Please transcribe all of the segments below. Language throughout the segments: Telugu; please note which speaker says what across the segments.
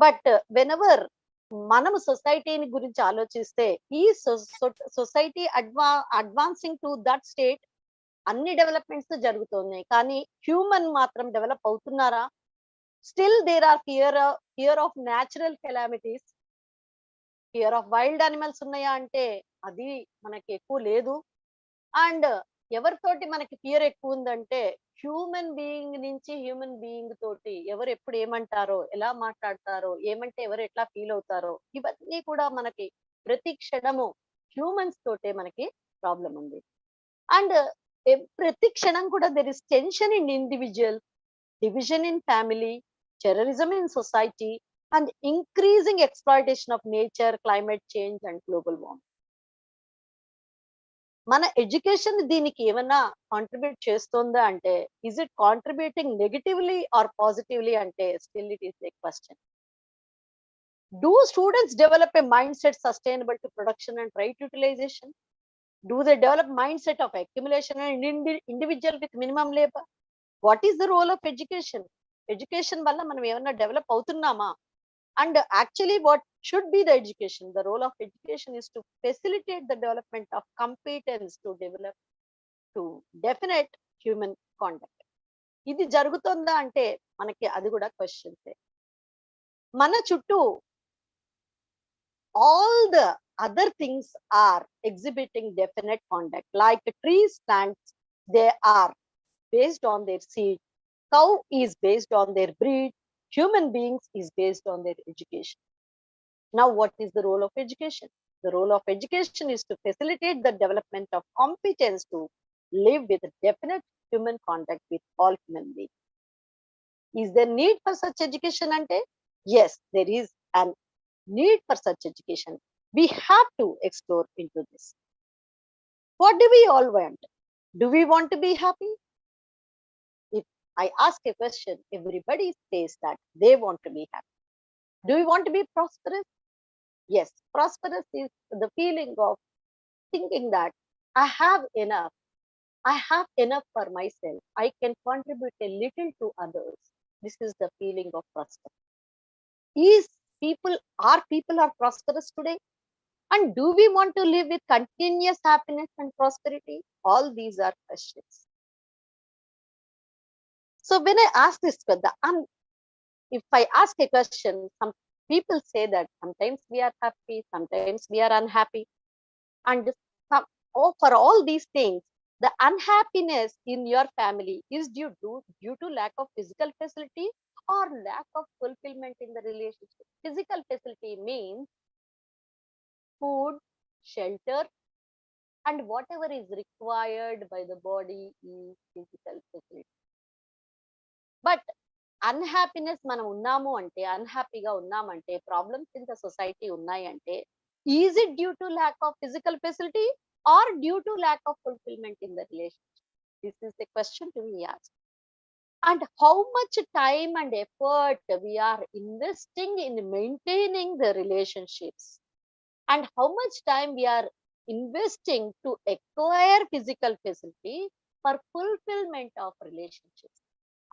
Speaker 1: బట్ వెనెవర్ మనము సొసైటీని గురించి ఆలోచిస్తే ఈ society advancing to that state అన్ని డెవలప్మెంట్స్ జరుగుతున్నాయి. కానీ హ్యూమన్ మాత్రం డెవలప్ అవుతున్నారా? Still there are fear of natural calamities, fear of wild animals ఉన్నాయా అంటే అది మనకి ఎక్కువ లేదు. అండ్ ఎవరితోటి మనకి ఫియర్ ఎక్కువ ఉందంటే హ్యూమన్ బీయింగ్ నుంచి హ్యూమన్ బీయింగ్ తోటి ఎవరు ఎప్పుడు ఏమంటారో, ఎలా మాట్లాడతారో, ఏమంటే ఎవరు ఎట్లా ఫీల్ అవుతారో, ఇవన్నీ కూడా మనకి ప్రతి క్షణము హ్యూమన్స్ తోటే మనకి ప్రాబ్లం ఉంది. అండ్ ప్రతి క్షణం కూడా there is tension in individual, division in family, terrorism in society, and increasing exploitation of nature, climate change, and global warming. మన ఎడ్యుకేషన్ దీనికి ఏమన్నా కాంట్రిబ్యూట్ చేస్తుందా అంటే, is it contributing negatively or positively అంటే still it is a question. Do students develop a mind set sustainable to production and right utilization? Do they develop mind set of accumulation and individual with minimum labour? What is the role of education? Education వల్ల మనం ఏమన్నా డెవలప్ అవుతున్నామా? And actually, what should be the education? The role of education is to facilitate the development of competence to develop to definite human conduct. ఇది జరుగుతుందా అంటే మనకి అది కూడా క్వశ్చన్స్. మన చుట్టూ all the other things are exhibiting definite conduct, like trees, plants, they are based on their seed, cow is based on their breed, human beings is based on their education. Now, what is the role of education? The role of education is to facilitate the development of competence to live with definite human contact with all human beings. Is there need for such education? Ante? Yes, there is an need for such education. We have to explore into this. What do we all want? Do we want to be happy? If I ask a question, everybody says that they want to be happy. Do we want to be prosperous? Yes, prosperous is the feeling of thinking that I have enough. I have enough for myself. I can contribute a little to others. This is the feeling of prosperity. Is people are prosperous today? And do we want to live with continuous happiness and prosperity? All these are questions. So when I ask this, if I ask a question, some people say that sometimes we are happy, sometimes we are unhappy. And for all these things, the unhappiness in your family is due to lack of physical facility or lack of fulfillment in the relationship. Physical facility means food, shelter, and whatever is required by the body is physical facility. But unhappiness మనం ఉన్నాము అంటే, అన్హ్యాపీగా ఉన్నామంటే, ప్రాబ్లమ్స్ ఇన్ ద సొసైటీ ఉన్నాయంటే, is it due to lack of physical facility or due to lack of fulfillment in the relationship? This is the question to be asked. And how much time and effort we are investing in maintaining the relationships, and how much time we are investing to acquire physical facility for fulfillment of relationships.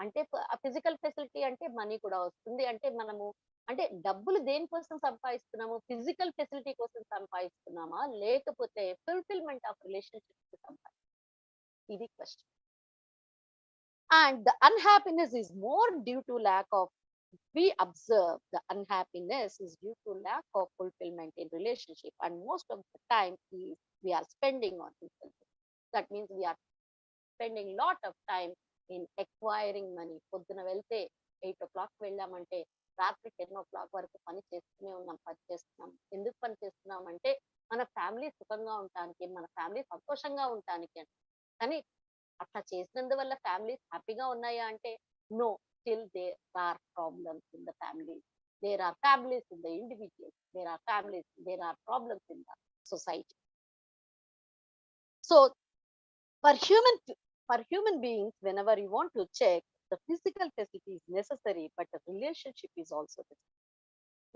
Speaker 1: అంటే ఫిజికల్ ఫెసిలిటీ అంటే మనీ కూడా వస్తుంది. అంటే మనము అంటే డబ్బులు దేనికోసం సంపాదిస్తున్నాము? ఫిజికల్ ఫెసిలిటీ కోసం సంపాదిస్తున్నామా, లేకపోతే ఫుల్ఫిల్మెంట్ ఆఫ్ రిలేషన్షిప్ సంపాదిస్తున్నామా? ఇది question. And the unhappiness is more due to lack of, we observe the unhappiness is due to lack of fulfillment in relationship, and most of the time we are spending on this. That means we are spending lot of time in acquiring money. పొద్దున వెళ్తే 8 o'clock వెళ్ళామంటే రాత్రి 10 o'clock వరకు పని చేస్తూనే ఉన్నాం, పని చేస్తున్నాం. ఎందుకు పని చేస్తున్నాం అంటే మన ఫ్యామిలీ సుఖంగా ఉండటానికి, మన ఫ్యామిలీ సంతోషంగా ఉండటానికి. కానీ అట్లా చేసినందువల్ల ఫ్యామిలీస్ హ్యాపీగా ఉన్నాయా అంటే no, still there are problems in the family, there are families in the individual, there are problems in the society. So for human beings, whenever you want to check, the physical facility is necessary, but the relationship is also necessary.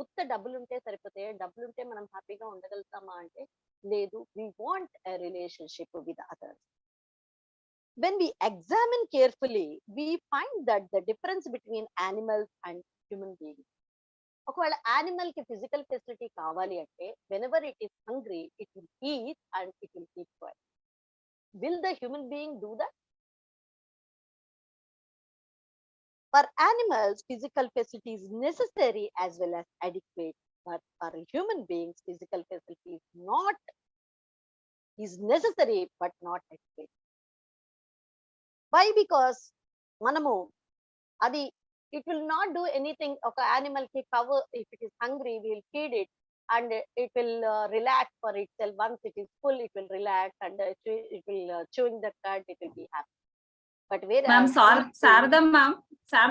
Speaker 1: ఉత్త డబ్బులుంటే సరిపోతే, డబ్బులుంటే మనం హ్యాపీగా ఉండగలుగుతామా అంటే లేదు. we want a relationship with others. When we examine carefully, we find that the difference between animals and human beings, ఒకవేళ యానిమల్ కి ఫిజికల్ ఫెసిలిటీ కావాలి అంటే whenever it is hungry it will eat and it will keep quiet. Will the human being do that? For animals, physical facility is necessary as well as adequate. But for human beings, physical facility is necessary but not adequate. Why? Because మనము అది it will not do anything. ఒక animal కి cover, if it is hungry, we will feed it and it will relax for itself. Once it is full, it will relax and it will chewing the cud, it will be happy. But
Speaker 2: ma'am
Speaker 1: whereas
Speaker 2: Sharada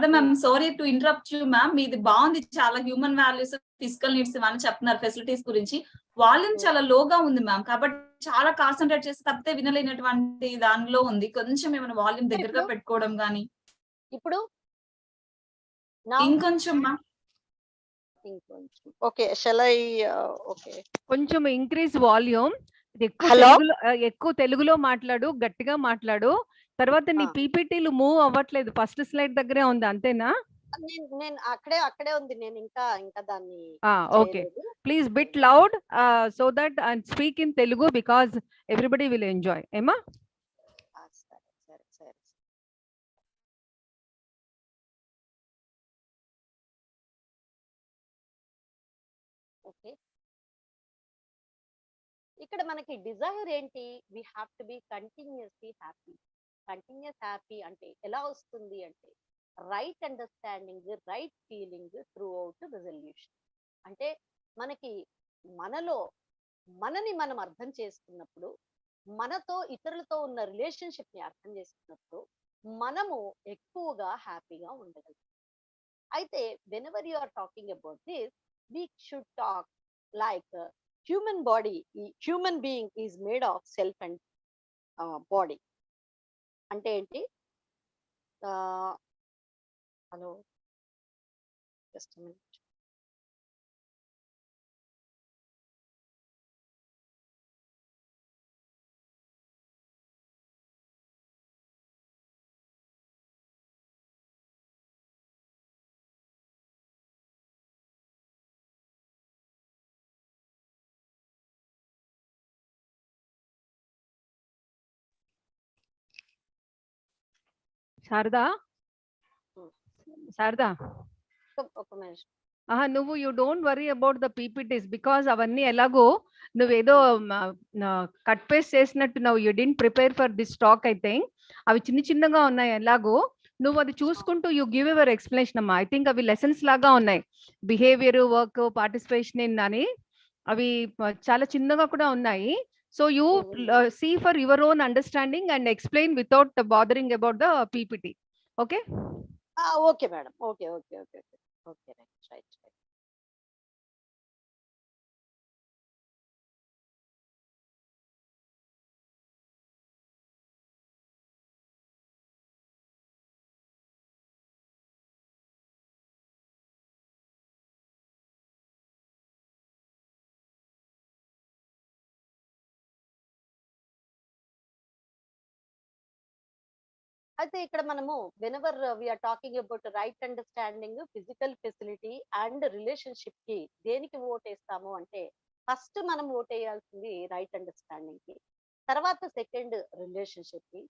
Speaker 2: ma'am sorry to interrupt you ma'am. మీది బాగుంది, చాలా హ్యూమన్ వాల్యూస్, ఫిజికల్ నీడ్స్ ఇవన్నీ చెప్తున్నారు, ఫెసిలిటీస్ గురించి. వాల్యూమ్ చాలా లోగా ఉంది మ్యామ్, కాబట్టి చాలా కాన్సన్ట్రేట్ చేసి తప్పితే వినలేనటువంటి దానిలో ఉంది. కొంచెం ఏమైనా వాల్యూమ్ దగ్గరగా పెట్టుకోవడం గానీ.
Speaker 1: ఇప్పుడు
Speaker 2: ఇంకొంచెం ma'am.
Speaker 1: Okay, shall I okay,
Speaker 3: కొంచెం ఇంక్రీజ్ వాల్యూమ్. ఎక్కువ తెలుగులో మాట్లాడు, గట్టిగా మాట్లాడు. తర్వాత నీ పీపీటీలు మూవ్ అవ్వట్లేదు, ఫస్ట్ స్లైడ్ దగ్గరే ఉంది, అంతేనా?
Speaker 1: నేను అక్కడే ఉంది, నేను ఇంకా దాన్ని.
Speaker 3: Okay, please bit loud so that and speak in Telugu because everybody will enjoy. ఏమా?
Speaker 1: సరే. ఓకే, ఇక్కడ మనకి డిజైర్ ఏంటి? We have to be continuously happy. Continuous happy అంటే ఎలా వస్తుంది అంటే right understanding, right feeling through out resolution. అంటే మనలో మనని మనం అర్థం చేసుకున్నప్పుడు, మనతో ఇతరులతో ఉన్న రిలేషన్షిప్ ని అర్థం చేసుకున్నప్పుడు మనము ఎక్కువగా హ్యాపీగా ఉండగలం. అయితే whenever you are talking about this, we should talk like human body, human being is made of self and body. అంటే ఏంటి? Hello, just minute.
Speaker 3: శారదా,
Speaker 1: ఒక నిమిషం.
Speaker 3: నువ్వు you don't worry about the PPTs because అవన్నీ ఎలాగో నువ్వేదో కట్ పేస్ట్ చేసినట్టు you didn't prepare for this talk. I think అవి చిన్నగా ఉన్నాయి. ఎలాగో నువ్వు అది చూసుకుంటూ యూ గివ్ యువర్ ఎక్స్ప్లెనేషన్ అమ్మా. ఐ థింక్ అవి లెసన్స్ లాగా ఉన్నాయి, బిహేవియర్, వర్క్, పార్టిసిపేషన్ ఇన్ అని. అవి చాలా చిన్నగా కూడా ఉన్నాయి. So you see for your own understanding and explain without bothering about the PPT. Okay
Speaker 1: okay madam, okay. Right. అయితే ఇక్కడ మనము whenever we are talking about right understanding, physical facility and relationship కి దేనికి ఓట్ వేస్తాము అంటే ఫస్ట్ మనం ఓట్ వేయాల్సింది రైట్ అండర్స్టాండింగ్ కి, తర్వాత సెకండ్ రిలేషన్షిప్ కి,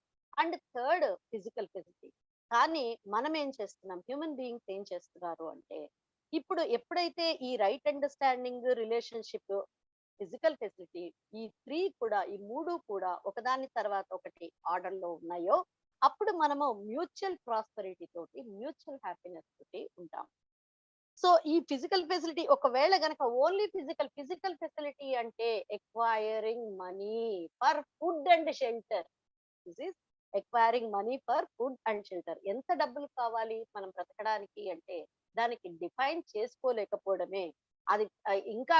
Speaker 1: అండ్ థర్డ్ ఫిజికల్ ఫెసిలిటీ. కానీ మనం ఏం చేస్తున్నాం, హ్యూమన్ బీయింగ్స్ ఏం చేస్తున్నారు అంటే ఇప్పుడు ఎప్పుడైతే ఈ right understanding, relationship, physical facility, ఈ మూడు కూడా ఒకదాని తర్వాత ఒకటి ఆర్డర్ లో ఉన్నాయో అప్పుడు మనము మ్యూచువల్ ప్రాస్పరిటీ తోటి, మ్యూచువల్ హ్యాపీనెస్ తోటి ఉంటాం. సో ఈ ఫిజికల్ ఫెసిలిటీ ఒకవేళ గనక ఓన్లీ ఫిజికల్ ఫెసిలిటీ అంటే acquiring money for food and shelter. This is acquiring money for food and shelter. ఎంత డబ్బులు కావాలి మనం బ్రతకడానికి అంటే దానికి డిఫైన్ చేసుకోలేకపోవడమే. అది ఇంకా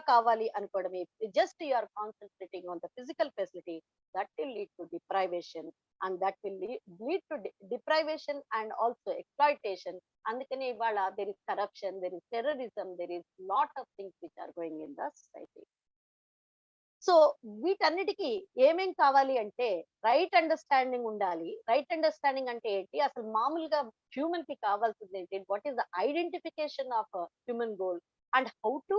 Speaker 1: కావాలి అనుకోవడమే. Just you are concentrating on the physical facility, that will lead to deprivation and that will lead to deprivation and also exploitation. Andukane ivala there is corruption, there is terrorism, there is lot of things which are going in the society. So వీటన్నిటికీ ఏమేం కావాలి అంటే రైట్ అండర్స్టాండింగ్ ఉండాలి. రైట్ అండర్స్టాండింగ్ అంటే ఏంటి, అసలు మామూలుగా హ్యూమన్ కి కావాల్సింది ఏంటి, what is the identification of human goal and how to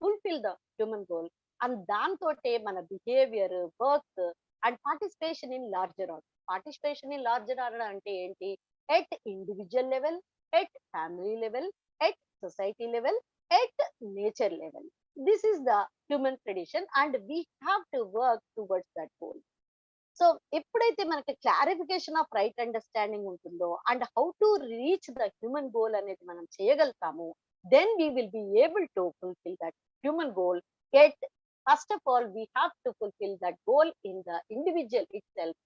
Speaker 1: fulfil the human goal. And దాంతోటే మన behaviour, work and participation in larger order. Participation in larger order అంటే ఏంటి, at individual level, at family level, at society level, at nature level. This is the human tradition and we have to work towards that goal. So ఎప్పుడైతే మనకి క్లారిఫికేషన్ ఆఫ్ రైట్ అండర్స్టాండింగ్ ఉంటుందో and how to reach the human goal అనేది మనం చేయగలుగుతాము, then we will be able to fulfil that human goal. At first of all we have to fulfil that goal in the individual itself,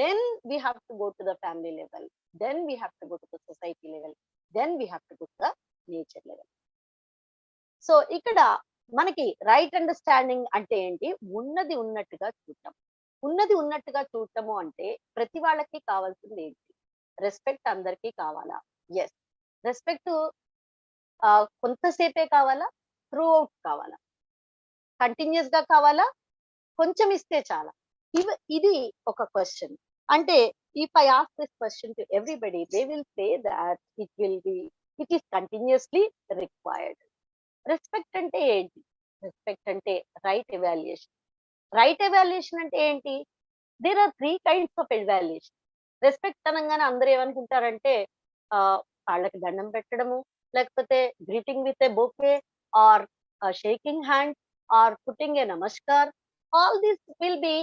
Speaker 1: then we have to go to the family level, then we have to go to the society level, then we have to go to the nature level. So ఇక్కడ మనకి రైట్ అండర్స్టాండింగ్ అంటే ఏంటి, ఉన్నది ఉన్నట్టుగా చూడటం. ఉన్నది ఉన్నట్టుగా చూడటము అంటే ప్రతి వాళ్ళకి కావాల్సింది ఏంటి, రెస్పెక్ట్ అందరికీ కావాలా? ఎస్. రెస్పెక్ట్ కొంతసేపే కావాలా, త్రూ అవుట్ కావాలా, కంటిన్యూస్ గా కావాలా, కొంచెం ఇస్తే చాలా? ఇది ఒక క్వశ్చన్. అంటే if I ask this question to everybody, they will say that it is continuously required. Respect అంటే ఏంటి? రెస్పెక్ట్ అంటే రైట్ ఎవాల్యుయేషన్. రైట్ ఎవాల్యుయేషన్ అంటే ఏంటి? There are 3 kinds of evaluation. Respect అనగానే అందరూ ఏమనుకుంటారంటే వాళ్ళకి దండం పెట్టడము, లేకపోతే greeting with a bouquet or shaking hand or putting a namaskar. All this will be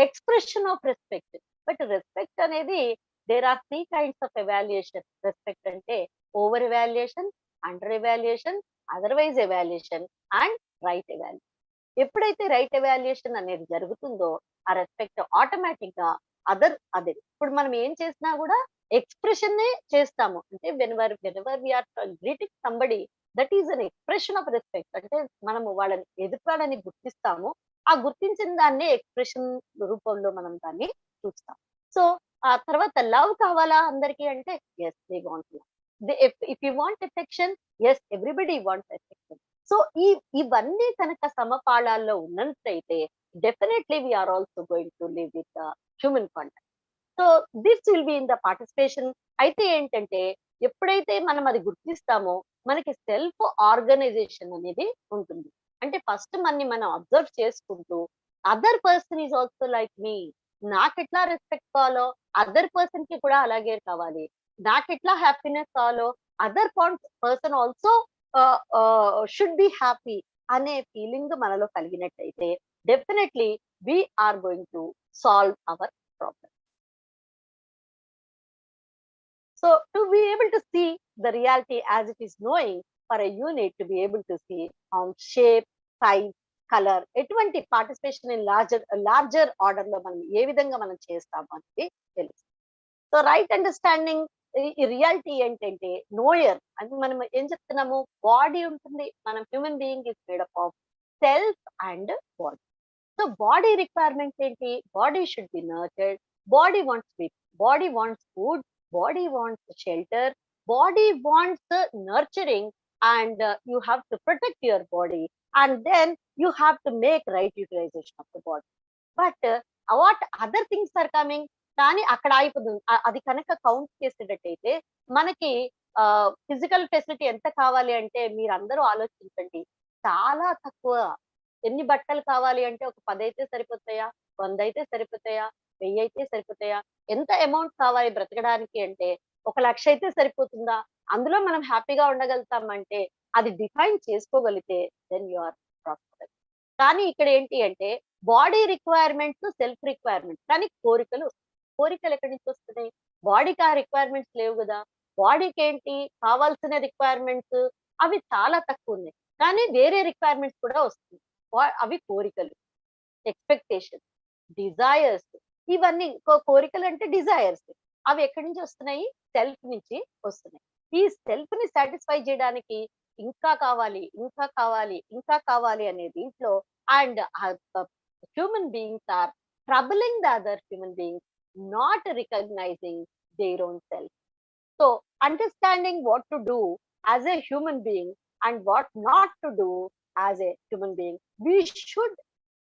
Speaker 1: expression of respect. But respect అనేది there are 3 kinds of evaluation. Respect అంటే over evaluation, under evaluation, otherwise evaluation and right evaluation. ఎప్పుడైతే రైట్ ఎవాల్యుయేషన్ అనేది జరుగుతుందో ఆ రెస్పెక్ట్ ఆటోమేటిక్ గా అదే. ఇప్పుడు మనం ఏం చేసినా కూడా ఎక్స్ప్రెషన్ నే చేస్తాము. అంటే whenever we are greeting somebody, that is an expression of respect. అంటే మనము వాళ్ళని ఎదుర్కోవాలని గుర్తిస్తాము, ఆ గుర్తించిన దాన్ని ఎక్స్ప్రెషన్ రూపంలో మనం దాన్ని చూస్తాం. సో ఆ తర్వాత లవ్ కావాలా అందరికీ అంటే yes, they want love. If you want affection, yes, everybody wants affection. So ఇవన్నీ కనుక సమపాళాల్లో ఉన్నట్లయితే definitely we are also going to live with the human contact. So this will be in the participation. అయితే ఏంటంటే ఎప్పుడైతే మనం అది గుర్తిస్తామో మనకి సెల్ఫ్ ఆర్గనైజేషన్ అనేది ఉంటుంది. అంటే ఫస్ట్ మనం అబ్జర్వ్ చేసుకుంటూ other person is also like me, నాకు ఎట్లా రెస్పెక్ట్ కావాలో అదర్ పర్సన్ కి కూడా అలాగే కావాలి, నాకు ఎట్లా హ్యాపీనెస్ కావాలో other person also should be happy అనే ఫీలింగ్ మనలో కలిగినట్టయితే definitely we are going to solve our problem. So to be able to see the reality as it is, knowing for a unit to be able to see on shape, size, color, ఎటువంటి పార్టిసిపేషన్ ఇన్ లార్జర్ ఆర్డర్ లో మనం ఏ విధంగా మనం చేస్తాము అనేది తెలుసు. సో రైట్ అండర్స్టాండింగ్ ఈ రియాలిటీ ఏంటంటే నోయర్ అని మనం ఏం చెప్తున్నాము, బాడీ ఉంటుంది, మనం human being is made up of self and body. So body requirements ఏంటి, body should be nurtured, body wants sleep, body wants food, body wants shelter, body wants nurturing, and you have to protect your body, and then you have to make right utilization of the body. But what other things are coming, కానీ అక్కడ అయిపోతుంది. అది కనుక కౌంట్ చేసేటట్టయితే మనకి ఫిజికల్ ఫెసిలిటీ ఎంత కావాలి అంటే మీరు అందరూ ఆలోచించండి, చాలా తక్కువ. ఎన్ని బట్టలు కావాలి అంటే ఒక 10 అయితే సరిపోతాయా, 100 అయితే సరిపోతాయా, 1000 అయితే సరిపోతాయా? ఎంత అమౌంట్ కావాలి బ్రతకడానికి అంటే 1,00,000 అయితే సరిపోతుందా? అందులో మనం హ్యాపీగా ఉండగలుగుతామంటే అది డిఫైన్ చేసుకోగలిగితే దెన్ యు ఆర్ ప్రాస్పరస్. కానీ ఇక్కడ ఏంటి అంటే బాడీ రిక్వైర్మెంట్స్, సెల్ఫ్ రిక్వైర్మెంట్స్, కానీ కోరికలు ఎక్కడి నుంచి వస్తున్నాయి? బాడీకి ఆ రిక్వైర్మెంట్స్ లేవు కదా. బాడీకి ఏంటి కావాల్సిన రిక్వైర్మెంట్స్ అవి చాలా తక్కువ ఉన్నాయి, కానీ వేరే రిక్వైర్మెంట్స్ కూడా వస్తుంది. అవి కోరికలు, ఎక్స్పెక్టేషన్, డిజైర్స్. ఇవన్నీ కోరికలు అంటే డిజైర్స్, అవి ఎక్కడి నుంచి వస్తున్నాయి? సెల్ఫ్ నుంచి వస్తున్నాయి. ఈ సెల్ఫ్ ని సాటిస్ఫై చేయడానికి ఇంకా కావాలి, ఇంకా కావాలి, ఇంకా కావాలి అనే దీంట్లో and human beings are troubling the other human beings, not recognizing their own self. So understanding what to do as a human being and what not to do as a human being, we should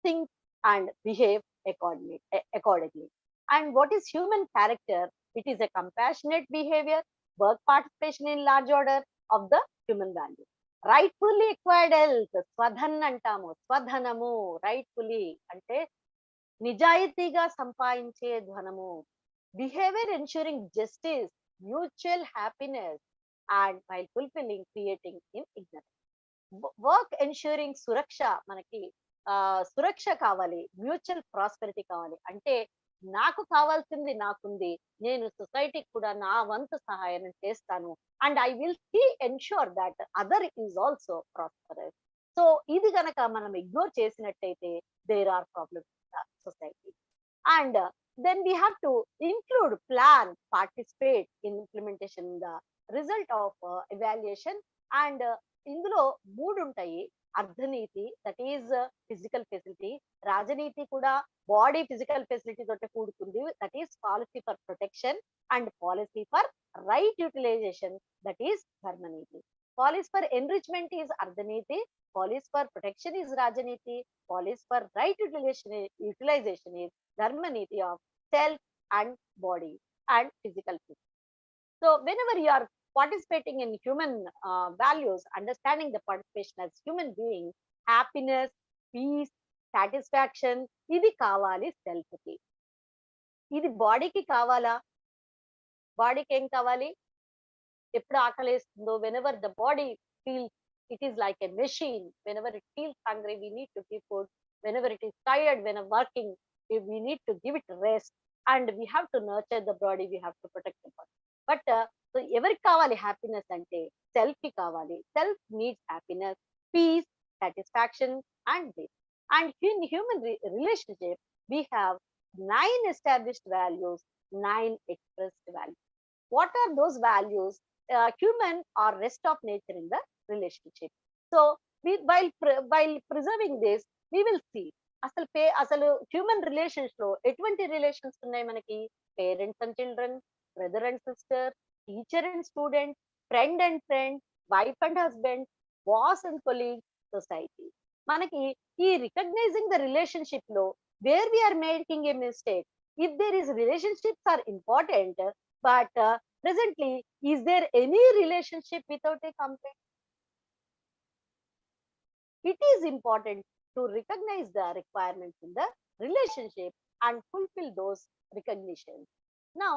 Speaker 1: think and behave accordingly. And what is human character? It is a compassionate behavior, work participation in large order of the human value. Rightfully acquired health, స్వధన్ అంటాము, స్వధనము, rightfully అంటే నిజాయితీగా సంపాదించే ధనము. Behavior ensuring justice, mutual happiness, and while fulfilling, creating in ignorance. Work ensuring సురక్ష, మనకి సురక్ష కావాలి, మ్యూచువల్ ప్రాస్పెరిటీ కావాలి. అంటే నాకు కావాల్సింది నాకుంది, నేను సొసైటీకి కూడా నా వంతు సహాయం చేస్తాను, and I will ensure that other is also prosperous. So ఇది గనక మనం ఇగ్నోర్ చేసినట్టయితే there are problems in society. And then we have to include, plan, participate in implementation, the result of evaluation. And ఇందులో మూడు ఉంటాయి. అర్ధనీతి, దట్ ఈస్ ఫిజికల్ ఫెసిలిటీ. రాజనీతి కూడా బాడీ ఫిజికల్ ఫెసిలిటీ తోటి కూడుకుంది, that is policy for protection. And policy for right utilization, that is ధర్మనీతి. పాలసీ ఫర్ ఎన్రిచ్మెంట్ ఈజ్ అర్ధనీతి, పాలసీ ఫర్ ప్రొటెక్షన్ ఈజ్ రాజనీతి, policy for right utilization is ధర్మనీతి of self and body and physical fitness. So whenever you are participating in human values, understanding the participation as human being, happiness, peace, satisfaction, ఇది కావాలి సెల్ఫ్ కి. ఇది బాడీకి కావాలా? బాడీకి ఏం కావాలి? ఎప్పుడు ఆకలేస్తుందో, whenever the body feels, it is like a machine, whenever it feels hungry we need to give food, whenever it is tired when working we need to give it rest, and we have to nurture the body, we have to protect the body. But so ఎవరికి కావాలి హ్యాపీనెస్ అంటే? సెల్ఫ్ కి కావాలి. Self needs happiness, peace, satisfaction and bliss. And in human relationship we have 9 established values, 9 expressed values. What are those values? Human or rest of nature in the relationship. So while preserving this, we will see అసలు హ్యూమన్ రిలేషన్స్ లో ఎటువంటి రిలేషన్స్ ఉన్నాయి మనకి? Parents and children, brother and sister, teacher and student, friend and friend, wife and husband, boss and colleague, society. మనకి ఈ రికగ్నైజింగ్ ద రిలేషన్షిప్ లో where we are making a mistake, if there is relationships are important, but presently is there any relationship without a complaint? It is important to recognize the requirements in the relationship and fulfill those recognitions. Now,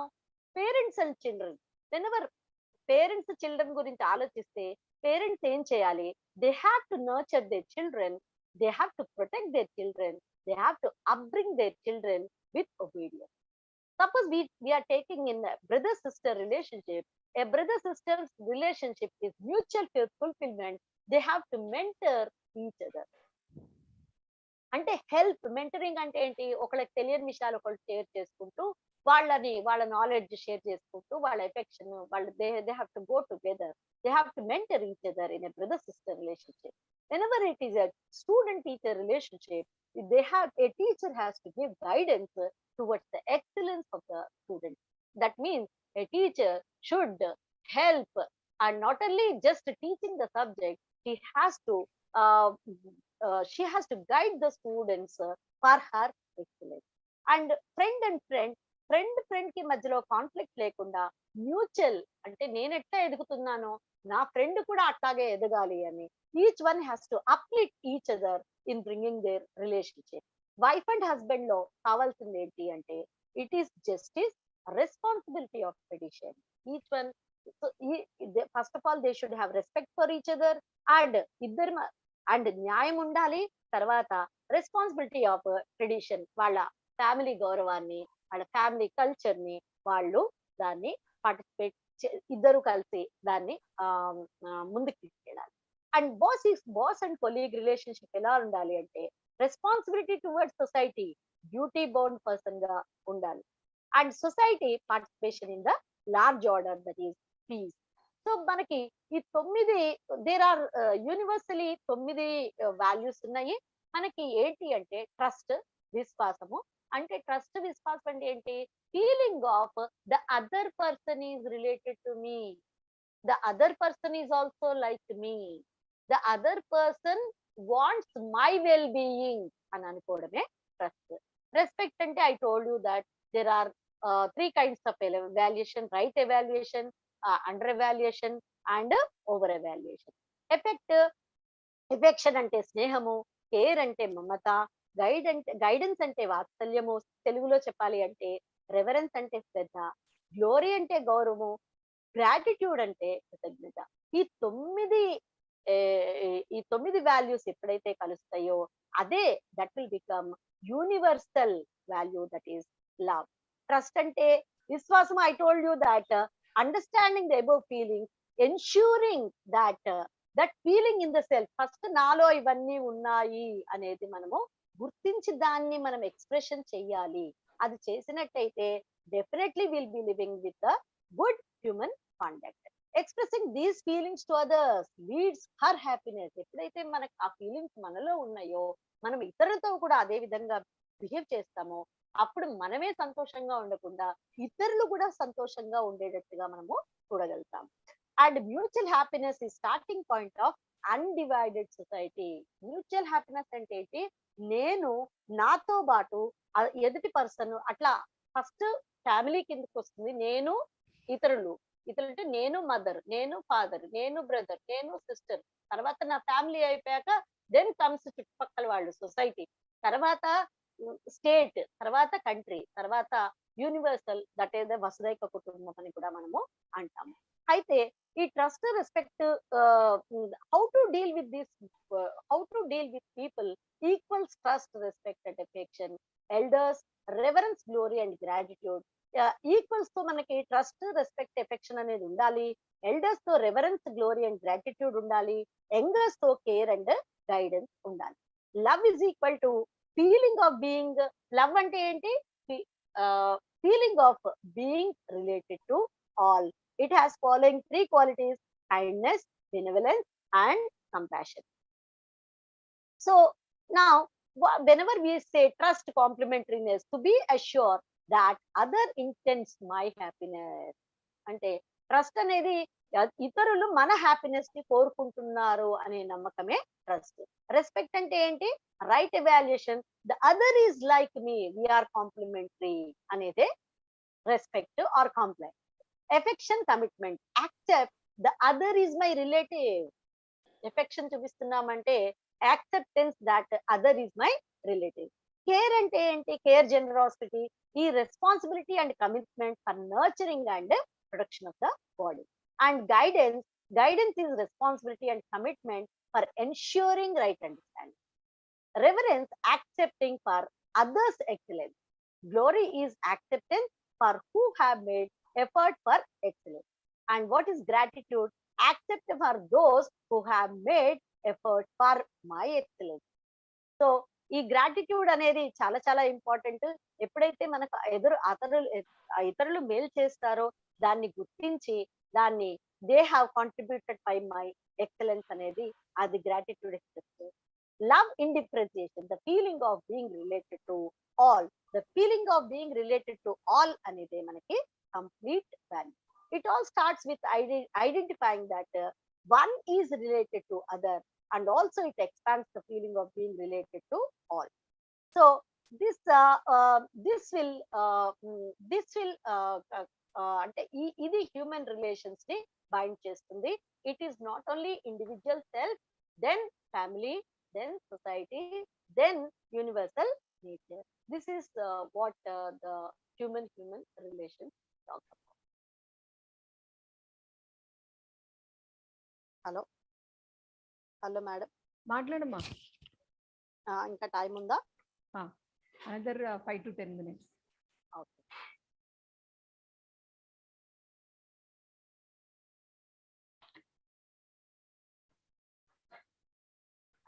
Speaker 1: parents and children, whenever parents children గురించి ఆలోచిస్తే పేరెంట్స్ ఏం చేయాలి? They have to nurture their children, they have to protect their children, they have to upbring their children with obedience. Suppose we are taking in a brother sister relationship, a brother sister relationship is mutual fulfillment, they have to mentor each other. అంటే హెల్ప్, మెంటరింగ్ అంటే ఏంటి? ఒకళ్ళకి తెలియని విషయాలు ఒకళ్ళు షేర్ చేసుకుంటూ, వాళ్ళ నాలెడ్జ్ షేర్ చేసుకుంటూ, వాళ్ళ ఎఫెక్షన్, వాళ్ళు they have to go together, they have to mentor each other in a brother sister relationship. whenever it is a student teacher relationship, a teacher has to give guidance towards the excellence of the student. That means a teacher should help, and not only just teaching the subject, uh, she has to guide the students for her excellence. And friend కి మధ్యలో కాన్ఫ్లిక్ట్ లేకుండా, మ్యూచువల్ అంటే నేను ఎట్లా ఎదుగుతున్నానో నా ఫ్రెండ్ కూడా అట్లాగే ఎదగాలి అని, each one has to uplift each other in bringing there relationship. Wife and husband లో కావాల్సింది ఏంటి అంటే, it is justice, responsibility of tradition. Each one, first of all they should have respect for each other, and న్యాయం ఉండాలి. తర్వాత రెస్పాన్సిబిలిటీ ఆఫ్ ట్రెడిషన్, వాళ్ళ ఫ్యామిలీ గౌరవాన్ని, వాళ్ళ ఫ్యామిలీ కల్చర్ ని వాళ్ళు దాన్ని పార్టిసిపేట్ ఇద్దరు కలిసి దాన్ని ముందుకు తీసుకెళ్ళాలి. And boss and colleague relationship ఎలా ఉండాలి అంటే, responsibility towards society, duty bound person గా ఉండాలి. And society participation in the large order, that is peace. So మనకి ఈ 9 దేర్ ఆర్ యూనివర్సలీ 9 వాల్యూస్ ఉన్నాయి. మనకి ఏంటి అంటే ట్రస్ట్, విశ్వాసము. అంటే ట్రస్ట్, విశ్వాసం అంటే ఏంటి? Feeling of the other person is related to me, the other person is also like me, the other person wants my well being అని అనుకోవడమే ట్రస్ట్. రెస్పెక్ట్ అంటే I told you that there are 3 kinds of evaluation: right evaluation, under evaluation and over evaluation. Affection అంటే స్నేహము, కేర్ అంటే మమత, గైడెన్స్ అంటే వాత్సల్యము, తెలుగులో చెప్పాలి అంటే రెవరెన్స్ అంటే శ్రద్ధ, గ్లోరీ అంటే గౌరవము, గ్రాటిట్యూడ్ అంటే కృతజ్ఞత. ఈ 9 ఈ 9 వాల్యూస్ ఎప్పుడైతే కలుస్తాయో అదే that will become universal value, that is love. Trust అంటే విశ్వాసం. I told you that understanding the above feelings, ensuring that feeling in the self. First నాలో ఇవన్నీ ఉన్నాయి అనేది మనము గుర్తించి దాన్ని మనం ఎక్స్ప్రెషన్ చెయ్యాలి. అది చేసినట్టయితే definitely will be living with the good human contact. Expressing these feelings to others leads her happiness. ఎప్పుడైతే మనకు ఆ ఫీలింగ్స్ మనలో ఉన్నాయో మనం ఇతరులతో కూడా అదే విధంగా బిహేవ్ చేస్తామో అప్పుడు మనమే సంతోషంగా ఉండకుండా ఇతరులు కూడా సంతోషంగా ఉండేటట్టుగా మనము చూడగలుగుతాం. అండ్ మ్యూచువల్ హ్యాపీనెస్ ఈ starting point of undivided society. Mutual happiness అంటే ఏంటి? నేను నాతో పాటు ఎదుటి పర్సన్, అట్లా ఫస్ట్ ఫ్యామిలీ కిందకి వస్తుంది. నేను ఇతరులు అంటే నేను మదర్, నేను ఫాదర్, నేను బ్రదర్, నేను సిస్టర్, తర్వాత నా ఫ్యామిలీ అయిపోయాక దెన్ కమ్స్ చుట్టుపక్కల వాళ్ళు, సొసైటీ, తర్వాత స్టేట్, తర్వాత కంట్రీ, తర్వాత యూనివర్సల్, దట్ ఈస్ ద వసుదైక కుటుంబం అని కూడా మనము అంటాము. అయితే ఈ trust, respect, how to deal with this, how to deal with people equals trust, respect and affection, elders, reverence, glory and gratitude. Equals తో మనకి ట్రస్ట్, రెస్పెక్ట్, ఎఫెక్షన్ అనేది ఉండాలి. ఎల్డర్స్ తో రెవరెన్స్, గ్లోరీ అండ్ గ్రాటిట్యూడ్ ఉండాలి. యంగర్స్ తో కేర్ అండ్ గైడెన్స్ ఉండాలి. Love is equal to feeling of being. Love అంటే ఏంటి? Feeling of being related to all. It has following 3 qualities: kindness, benevolence and compassion. So now whenever we say trust, complementariness, to be assured that other intends my happiness. అంటే ట్రస్ట్ అనేది ఇతరులు మన హ్యాపీనెస్ ని కోరుకుంటున్నారు అనే నమ్మకమే ట్రస్ట్. రెస్పెక్ట్ అంటే ఏంటి? Right evaluation, the other is like me, we are complementary అనేదే respect or complaint. Affection, commitment, accept the other is my relative. Affection చూపిస్తున్నామంటే acceptance that other is my relative. Care అంటే ఏంటి? కేర్, జనరాసిటీ, ఈ responsibility and commitment for nurturing and protection of the body. And guidance is responsibility and commitment for ensuring right understanding. Reverence, accepting for others' excellence. Glory is acceptance for who have made effort for excellence. And what is gratitude? Accept for those who have made effort for my excellence. So ఈ గ్రాటిట్యూడ్ అనేది చాలా చాలా ఇంపార్టెంట్. ఎప్పుడైతే మనకు ఇతరులు మేలు చేస్తారో దాన్ని గుర్తించి దాన్ని they have contributed by my excellence అనేది అది gratitude express. Love indifferentiation, the feeling of being related to all. The feeling of being related to all anide manaki complete value. It all starts with identifying that one is related to other, and also it expands the feeling of being related to all. So this will అంటే ఇది హ్యూమన్ రిలేషన్స్ ని బైండ్ చేస్తుంది. It is not only individual self, then family, then society, then universal nature. This is what the human relations talk about. Hello madam,
Speaker 3: మాట్లాడమ్మా.
Speaker 1: ఇంకా టైం ఉందా?
Speaker 3: Another 5 to 10 minutes.
Speaker 1: ఓకే.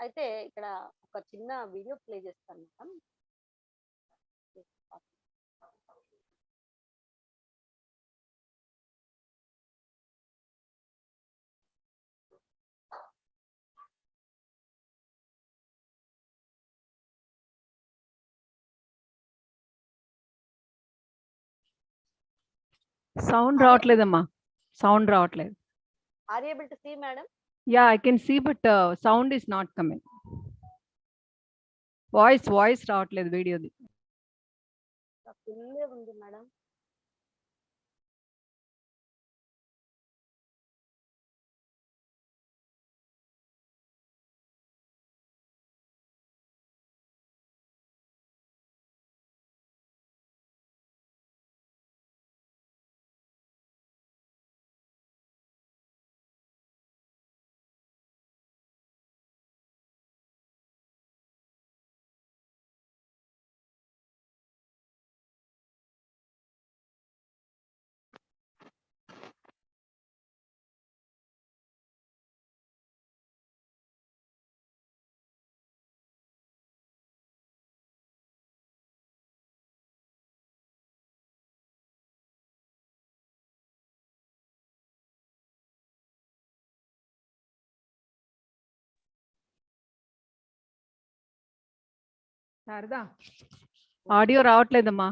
Speaker 1: అయితే ఇక్కడ ఒక చిన్న వీడియో ప్లే చేస్తాను మేడం.
Speaker 3: సౌండ్ రావట్లేదమ్మా. సౌండ్ రావట్లేదు.
Speaker 1: Are you able to see madam?
Speaker 3: Yeah, I can see, but sound is not coming. Voice రావట్లేదు వీడియోది.
Speaker 1: ఫుల్లే ఉంది మేడం.
Speaker 3: శారదా ఆడియో రావట్లేదమ్మా.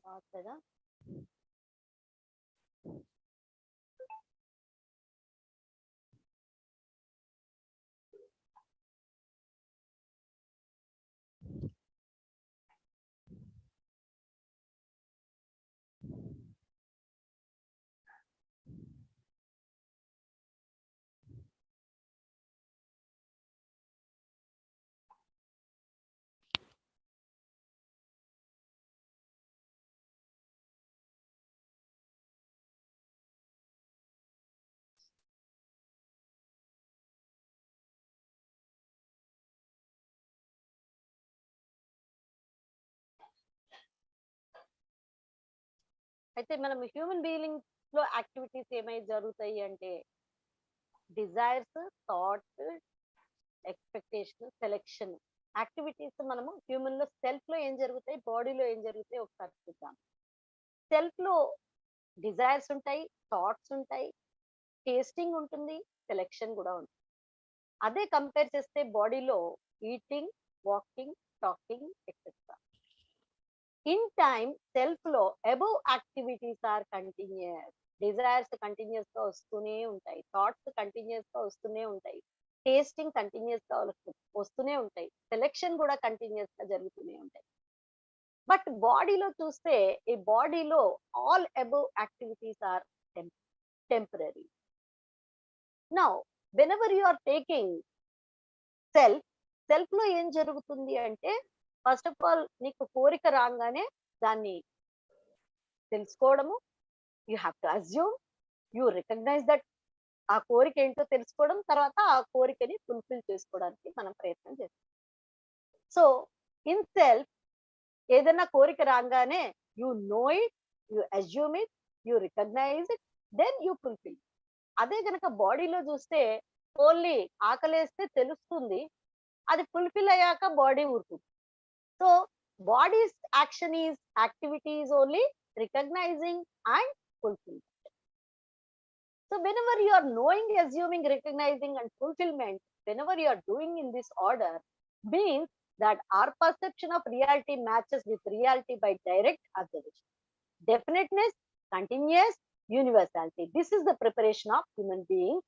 Speaker 1: రావట్లేదా? అయితే మనం హ్యూమన్ బీయింగ్ లో యాక్టివిటీస్ ఏమై జరుగుతాయి అంటే desires, thoughts, expectation, selection activities మనము హ్యూమన్ లో సెల్ఫ్ లో ఏం జరుగుతాయి, బాడీలో ఏం జరుగుతాయి ఒకసారి చూద్దాం. సెల్ఫ్ లో డిజైర్స్ ఉంటాయి, థాట్స్ ఉంటాయి, టేస్టింగ్ ఉంటుంది, సెలెక్షన్ కూడా ఉంటుంది. అదే కంపేర్ చేస్తే బాడీలో eating, walking, talking etcetera. In time self లో above activities are continuous. Desires continuous గా వస్తూనే ఉంటాయి, థాట్స్ కంటిన్యూస్ గా వస్తూనే ఉంటాయి, టేస్టింగ్ కంటిన్యూస్ గా వస్తూనే ఉంటాయి, సెలెక్షన్ కూడా కంటిన్యూస్ గా జరుగుతూనే ఉంటాయి. బట్ బాడీలో చూస్తే ఈ బాడీలో all above activities are temporary. Now whenever you are taking self లో ఏం జరుగుతుంది అంటే ఫస్ట్ ఆఫ్ ఆల్ నీకు కోరిక రాగానే దాన్ని తెలుసుకోవడము, you have to assume, you recognize that ఆ కోరిక ఏంటో తెలుసుకోవడం, తర్వాత ఆ కోరికని ఫుల్ఫిల్ చేసుకోవడానికి మనం ప్రయత్నం చేస్తాం. సో ఇన్ సెల్ఫ్ ఏదైనా కోరిక రాగానే you know it, you assume it, you recognise it, then you fulfil. అదే కనుక బాడీలో చూస్తే ఓన్లీ ఆకలేస్తే తెలుస్తుంది, అది ఫుల్ఫిల్ అయ్యాక బాడీ ఊరుతుంది. So body's action is activity is only recognizing and fulfil. So whenever you are knowing, assuming, recognizing and fulfillment, whenever you are doing in this order, means that our perception of reality matches with reality by direct observation. Definiteness, continuous, universality. This is the preparation of human being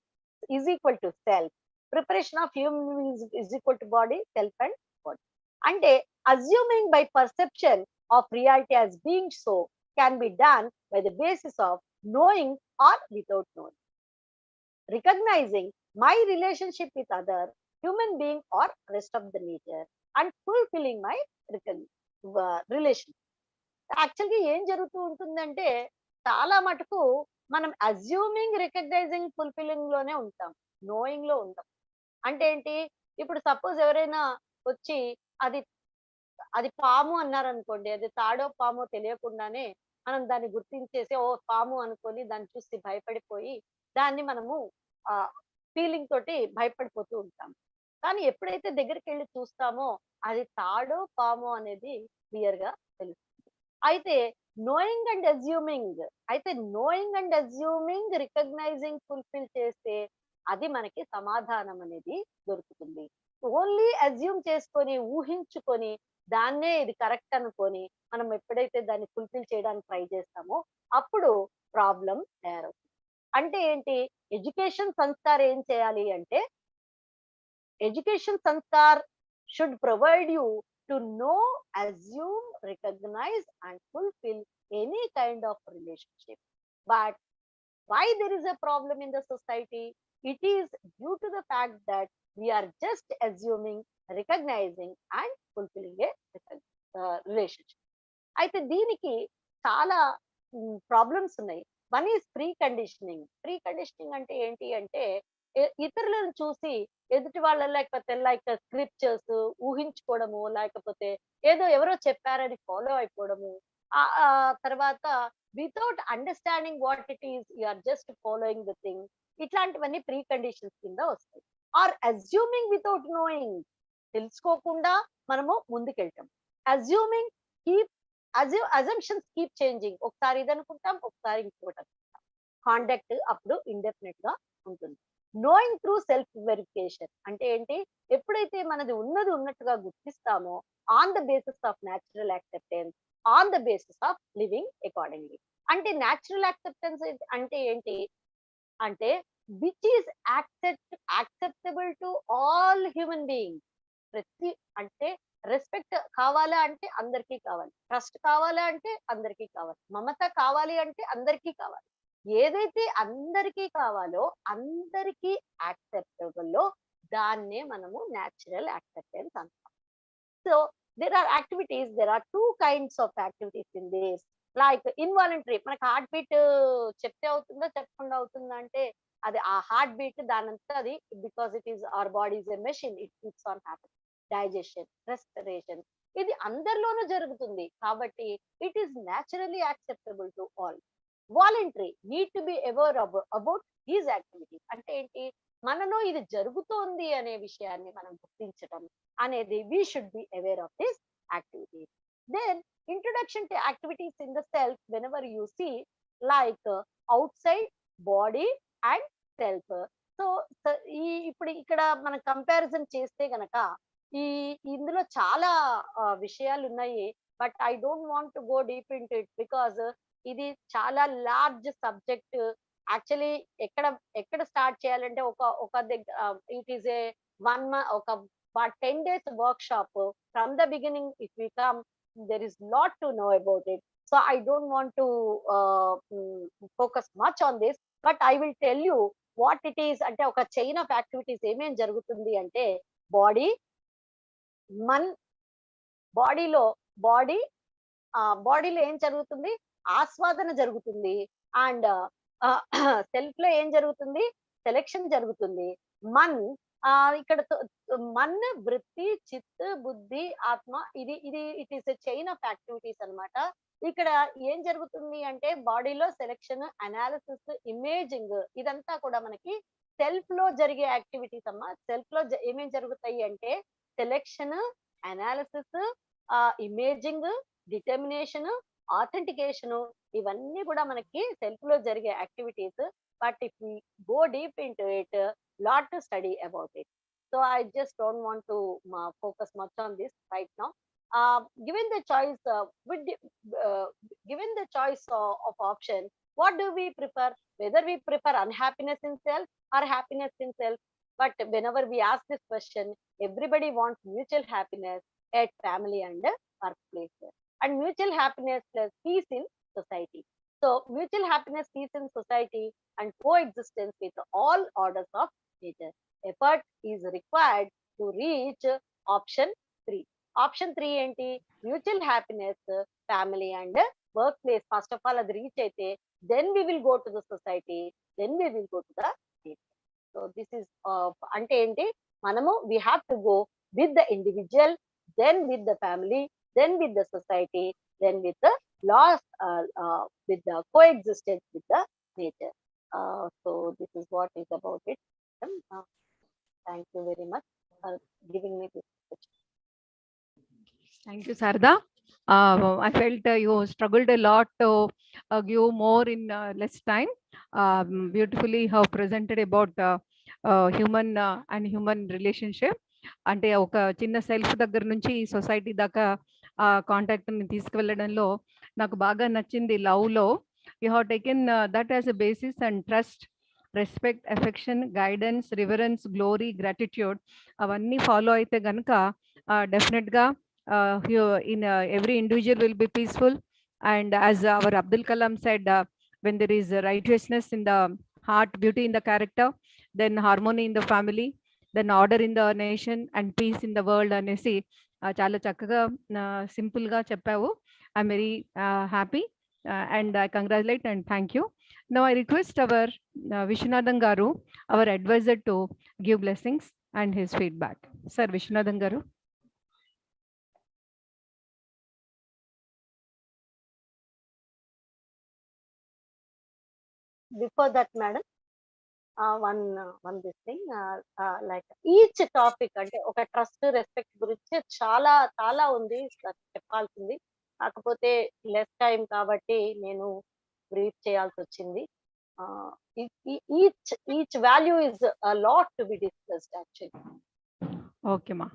Speaker 1: is equal to self. Preparation of human being is equal to body, self and body. And assuming by perception of reality as being so can be done by the basis of knowing or without knowing. Recognizing my relationship with other human being or rest of the nature and fulfilling my relation. యాక్చువల్గా ఏం జరుగుతూ ఉంటుందంటే చాలా మటుకు మనం అజ్యూమింగ్, రికగ్నైజింగ్, ఫుల్ఫిల్లింగ్ లోనే ఉంటాం, నోయింగ్ లో ఉంటాం. అంటే ఏంటి, ఇప్పుడు సపోజ్ ఎవరైనా వచ్చి అది అది పాము అన్నారనుకోండి, అది తాడో పామో తెలియకుండానే మనం దాన్ని గుర్తించేసి ఓ పాము అనుకొని దాన్ని చూసి భయపడిపోయి దాన్ని మనము ఆ ఫీలింగ్ తోటి భయపడిపోతూ ఉంటాం. కానీ ఎప్పుడైతే దగ్గరికి వెళ్ళి చూస్తామో అది తాడో పామో అనేది క్లియర్ గా తెలుస్తుంది. అయితే knowing and assuming, recognising, fulfil చేస్తే అది మనకి సమాధానం అనేది దొరుకుతుంది. ఓన్లీ అజ్యూమ్ చేసుకొని ఊహించుకొని దాన్నే ఇది కరెక్ట్ అనుకొని మనం ఎప్పుడైతే దాన్ని ఫుల్ఫిల్ చేయడానికి ట్రై చేస్తామో అప్పుడు ప్రాబ్లం తయారవుతుంది. అంటే ఏంటి, ఎడ్యుకేషన్ సంస్కార్ ఏం చేయాలి అంటే education Sanskar should provide you to know, assume, recognize, and fulfill any kind of relationship. But why there is a problem in the society? It is due to the fact that we are just assuming, recognizing, and fulfilling a relationship. అయితే దీనికి చాలా ప్రాబ్లమ్స్ ఉన్నాయి. One is pre conditioning. Pre conditioning అంటే ఏంటి అంటే ఇతరులను చూసి ఎదుటి వాళ్ళ లేకపోతే లైక్ స్క్రిప్చర్స్ ఊహించుకోవడము, లేకపోతే ఏదో ఎవరో చెప్పారని ఫాలో అయిపోవడము, ఆ తర్వాత without understanding what it is, you are just following the thing. ఇట్లాంటివన్నీ ప్రీ కండిషన్స్ కింద వస్తాయి. ఆర్ అజ్యూమింగ్ వితౌట్ నోయింగ్, తెలుసుకోకుండా మనము ముందుకెళ్తాం. Assuming keep assumptions keep changing. ఒకసారి ఇది అనుకుంటాం, ఒకసారి ఇంకోటి అనుకుంటాం. కాండక్ట్ అప్పుడు ఇండెఫినెట్ గా ఉంటుంది. నోయింగ్ త్రూ సెల్ఫ్ వెరిఫికేషన్ అంటే ఏంటి? ఎప్పుడైతే మనది ఉన్నది ఉన్నట్టుగా గుర్తిస్తామో, on the basis of natural acceptance, on the basis of living accordingly. అంటే న్యాచురల్ యాక్సెప్టెన్స్ అంటే ఏంటి అంటే which is acceptable to all human beings. ప్రతి అంటే రెస్పెక్ట్ కావాలా అంటే అందరికీ కావాలి, ట్రస్ట్ కావాలా అంటే అందరికీ కావాలి, మమత కావాలి అంటే అందరికీ కావాలి. ఏదైతే అందరికీ కావాలో అందరికీ యాక్సెప్టబుల్ లో దాన్నే మనము న్యాచురల్ యాక్సెప్టెన్స్ అంటాం. So there are activities, there are two kinds of activities in this, like involuntary. మనకు హార్ట్ బీట్ చెప్తే అవుతుందా చెప్పకుండా అవుతుందా అంటే అది ఆ హార్ట్ బీట్ దానంతా అది, because it is our body is a machine, it keeps on happening. Digestion, respiration, ఇది అందరిలోనూ జరుగుతుంది కాబట్టి it is naturally acceptable to all. Voluntary, need to be aware about these activities. అంటే ఏంటి? మనలో ఇది జరుగుతోంది అనే విషయాన్ని మనం గుర్తించడం అనేది, we should be aware of this activities. Then introduction to activities in the self, whenever you see like outside, body and self. So ఇప్పుడు ఇక్కడ మనం కంపారిజన్ చేస్తే గనక ఇందులో చాలా విషయాలు ఉన్నాయి. But I don't want to go deep in to it because ఇది చాలా లార్జ్ సబ్జెక్ట్. యాక్చువల్లీ ఎక్కడ స్టార్ట్ చేయాలంటే ఒక దగ్గర ఇట్ ఈస్ ఏ 1 month, ఒక 10 days workshop. From the beginning if we come, there is lot to know about it. So I don't want to focus much on this, but I will tell you what it is. అంటే ఒక చైన్ ఆఫ్ యాక్టివిటీస్ ఏమేం జరుగుతుంది అంటే, బాడీ, బాడీలో బాడీలో ఏం జరుగుతుంది? ఆస్వాదన జరుగుతుంది. అండ్ సెల్ఫ్ లో ఏం జరుగుతుంది? సెలెక్షన్ జరుగుతుంది. ఇక్కడ మన్, వృత్తి, చిత్, బుద్ధి, ఆత్మ, ఇది ఇది it is a chain of activities అన్నమాట. ఇక్కడ ఏం జరుగుతుంది అంటే బాడీలో సెలెక్షన్, అనాలిసిస్, ఇమేజింగ్, ఇదంతా కూడా మనకి సెల్ఫ్ లో జరిగే యాక్టివిటీస్ అమ్మా. సెల్ఫ్ లో ఏమేం జరుగుతాయి అంటే selection, analysis, imaging, determination, authentication, ఇవన్నీ కూడా మనకి సెల్ఫ్ లో జరిగే activities. But if we go deep into it, lot to study about it. So I just don't want to focus much on this right now. Given the choice, given the choice of option, what do we prefer? Whether we prefer unhappiness in self or happiness in self. But whenever we ask this question, everybody wants mutual happiness at family and workplace, and mutual happiness plus peace in society. So mutual happiness, peace in society, and coexistence with all orders of nature. Effort is required to reach option 3. Option 3 ఏంటి? Mutual happiness, family and work place. First of all అది రీచ్ అయితే then we will go to the society, then we will go to the nature. So this is అంటే ఏంటి? మనము we have to go with the individual, then with the family, then with the society, then with the laws, with the coexistence with the nature. So this is what is about it. Thank you very much for giving me this opportunity.
Speaker 3: Thank you, Sarada. I felt you struggled a lot to give more in less time. Beautifully have presented about human and human relationship. అంటే ఒక చిన్న సెల్ఫ్ దగ్గర నుంచి సొసైటీ దాకా కాంటాక్ట్ ని తీసుకువెళ్ళడంలో నాకు బాగా నచ్చింది లవ్ లో. You have taken that as a basis and trust respect, affection, guidance, reverence, glory, gratitude అవన్నీ ఫాలో అయితే గనుక డెఫినెట్గా in every individual will be peaceful. And as our Abdul Kalam said, when there is righteousness in the heart, beauty in the character, then harmony in the family, then order in the nation and peace in the world అనేసి చాలా చక్కగా సింపుల్గా చెప్పావు. I'm very happy and I congratulate and thank you. Now I request our Vishwanathan Garu, our advisor, to give blessings and his feedback. Sir Vishwanathan Garu.
Speaker 1: Before that, madam, one this thing, like each topic అంటే ఒక ట్రస్ట్ రెస్పెక్ట్ గురించి చాలా ఉంది చెప్పాల్సింది. కాకపోతే లెస్ టైం కాబట్టి నేను బ్రీఫ్ చేయాల్సి వచ్చింది. Each value is a lot to be discussed actually.
Speaker 3: Okay మా.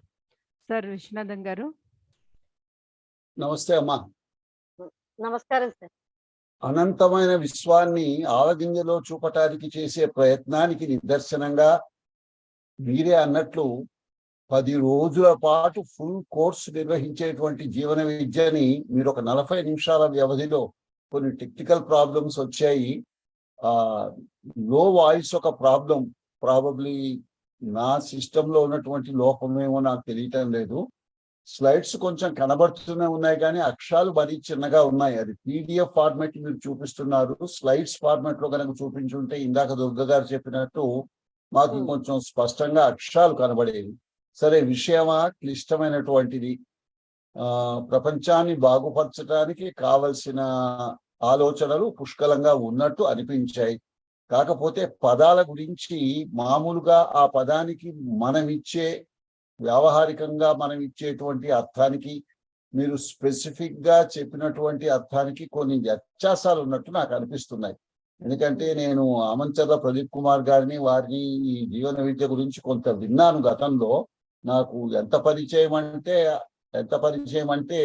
Speaker 3: సార్ విశ్వనాథన్ గారు.
Speaker 4: నమస్తే అమ్మా.
Speaker 1: నమస్కారం సార్.
Speaker 4: అనంతమైన విశ్వాన్ని ఆవగింజలో చూపటానికి చేసే ప్రయత్నానికి నిదర్శనంగా మీరే అన్నట్లు 10 రోజుల పాటు ఫుల్ కోర్సు నిర్వహించేటువంటి జీవన విద్యని మీరు ఒక 40 నిమిషాల వ్యవధిలో కొన్ని టెక్నికల్ ప్రాబ్లమ్స్ వచ్చాయి. లో వాయిస్ ఒక ప్రాబ్లం, ప్రాబబ్లీ నా సిస్టంలో ఉన్నటువంటి లోపమేమో నాకు తెలియటం లేదు. స్లైడ్స్ కొంచెం కనబడుతూనే ఉన్నాయి కానీ అక్షరాలు మరీ చిన్నగా ఉన్నాయి. అది PDF ఫార్మాట్ మీరు చూపిస్తున్నారు. స్లైడ్స్ ఫార్మాట్ లో కనుక చూపించుంటే ఇందాక దుర్గ గారు చెప్పినట్టు మాకు కొంచెం స్పష్టంగా అక్షరాలు కనబడేవి. సరే, విషయమా క్లిష్టమైనటువంటిది. ప్రపంచాన్ని బాగుపరచడానికి కావలసిన ఆలోచనలు పుష్కలంగా ఉన్నట్టు అనిపించాయి. కాకపోతే పదాల గురించి మామూలుగా ఆ పదానికి మనమిచ్చే వ్యావహారికంగా మనం ఇచ్చేటువంటి అర్థానికి మీరు స్పెసిఫిక్ గా చెప్పినటువంటి అర్థానికి కొన్ని వ్యత్యాసాలు ఉన్నట్టు నాకు అనిపిస్తున్నాయి. ఎందుకంటే నేను ఆమంచర్ల ప్రదీప్ కుమార్ గారిని, వారిని ఈ జీవన విద్య గురించి కొంత విన్నాను గతంలో. నాకు ఎంత పరిచయం అంటే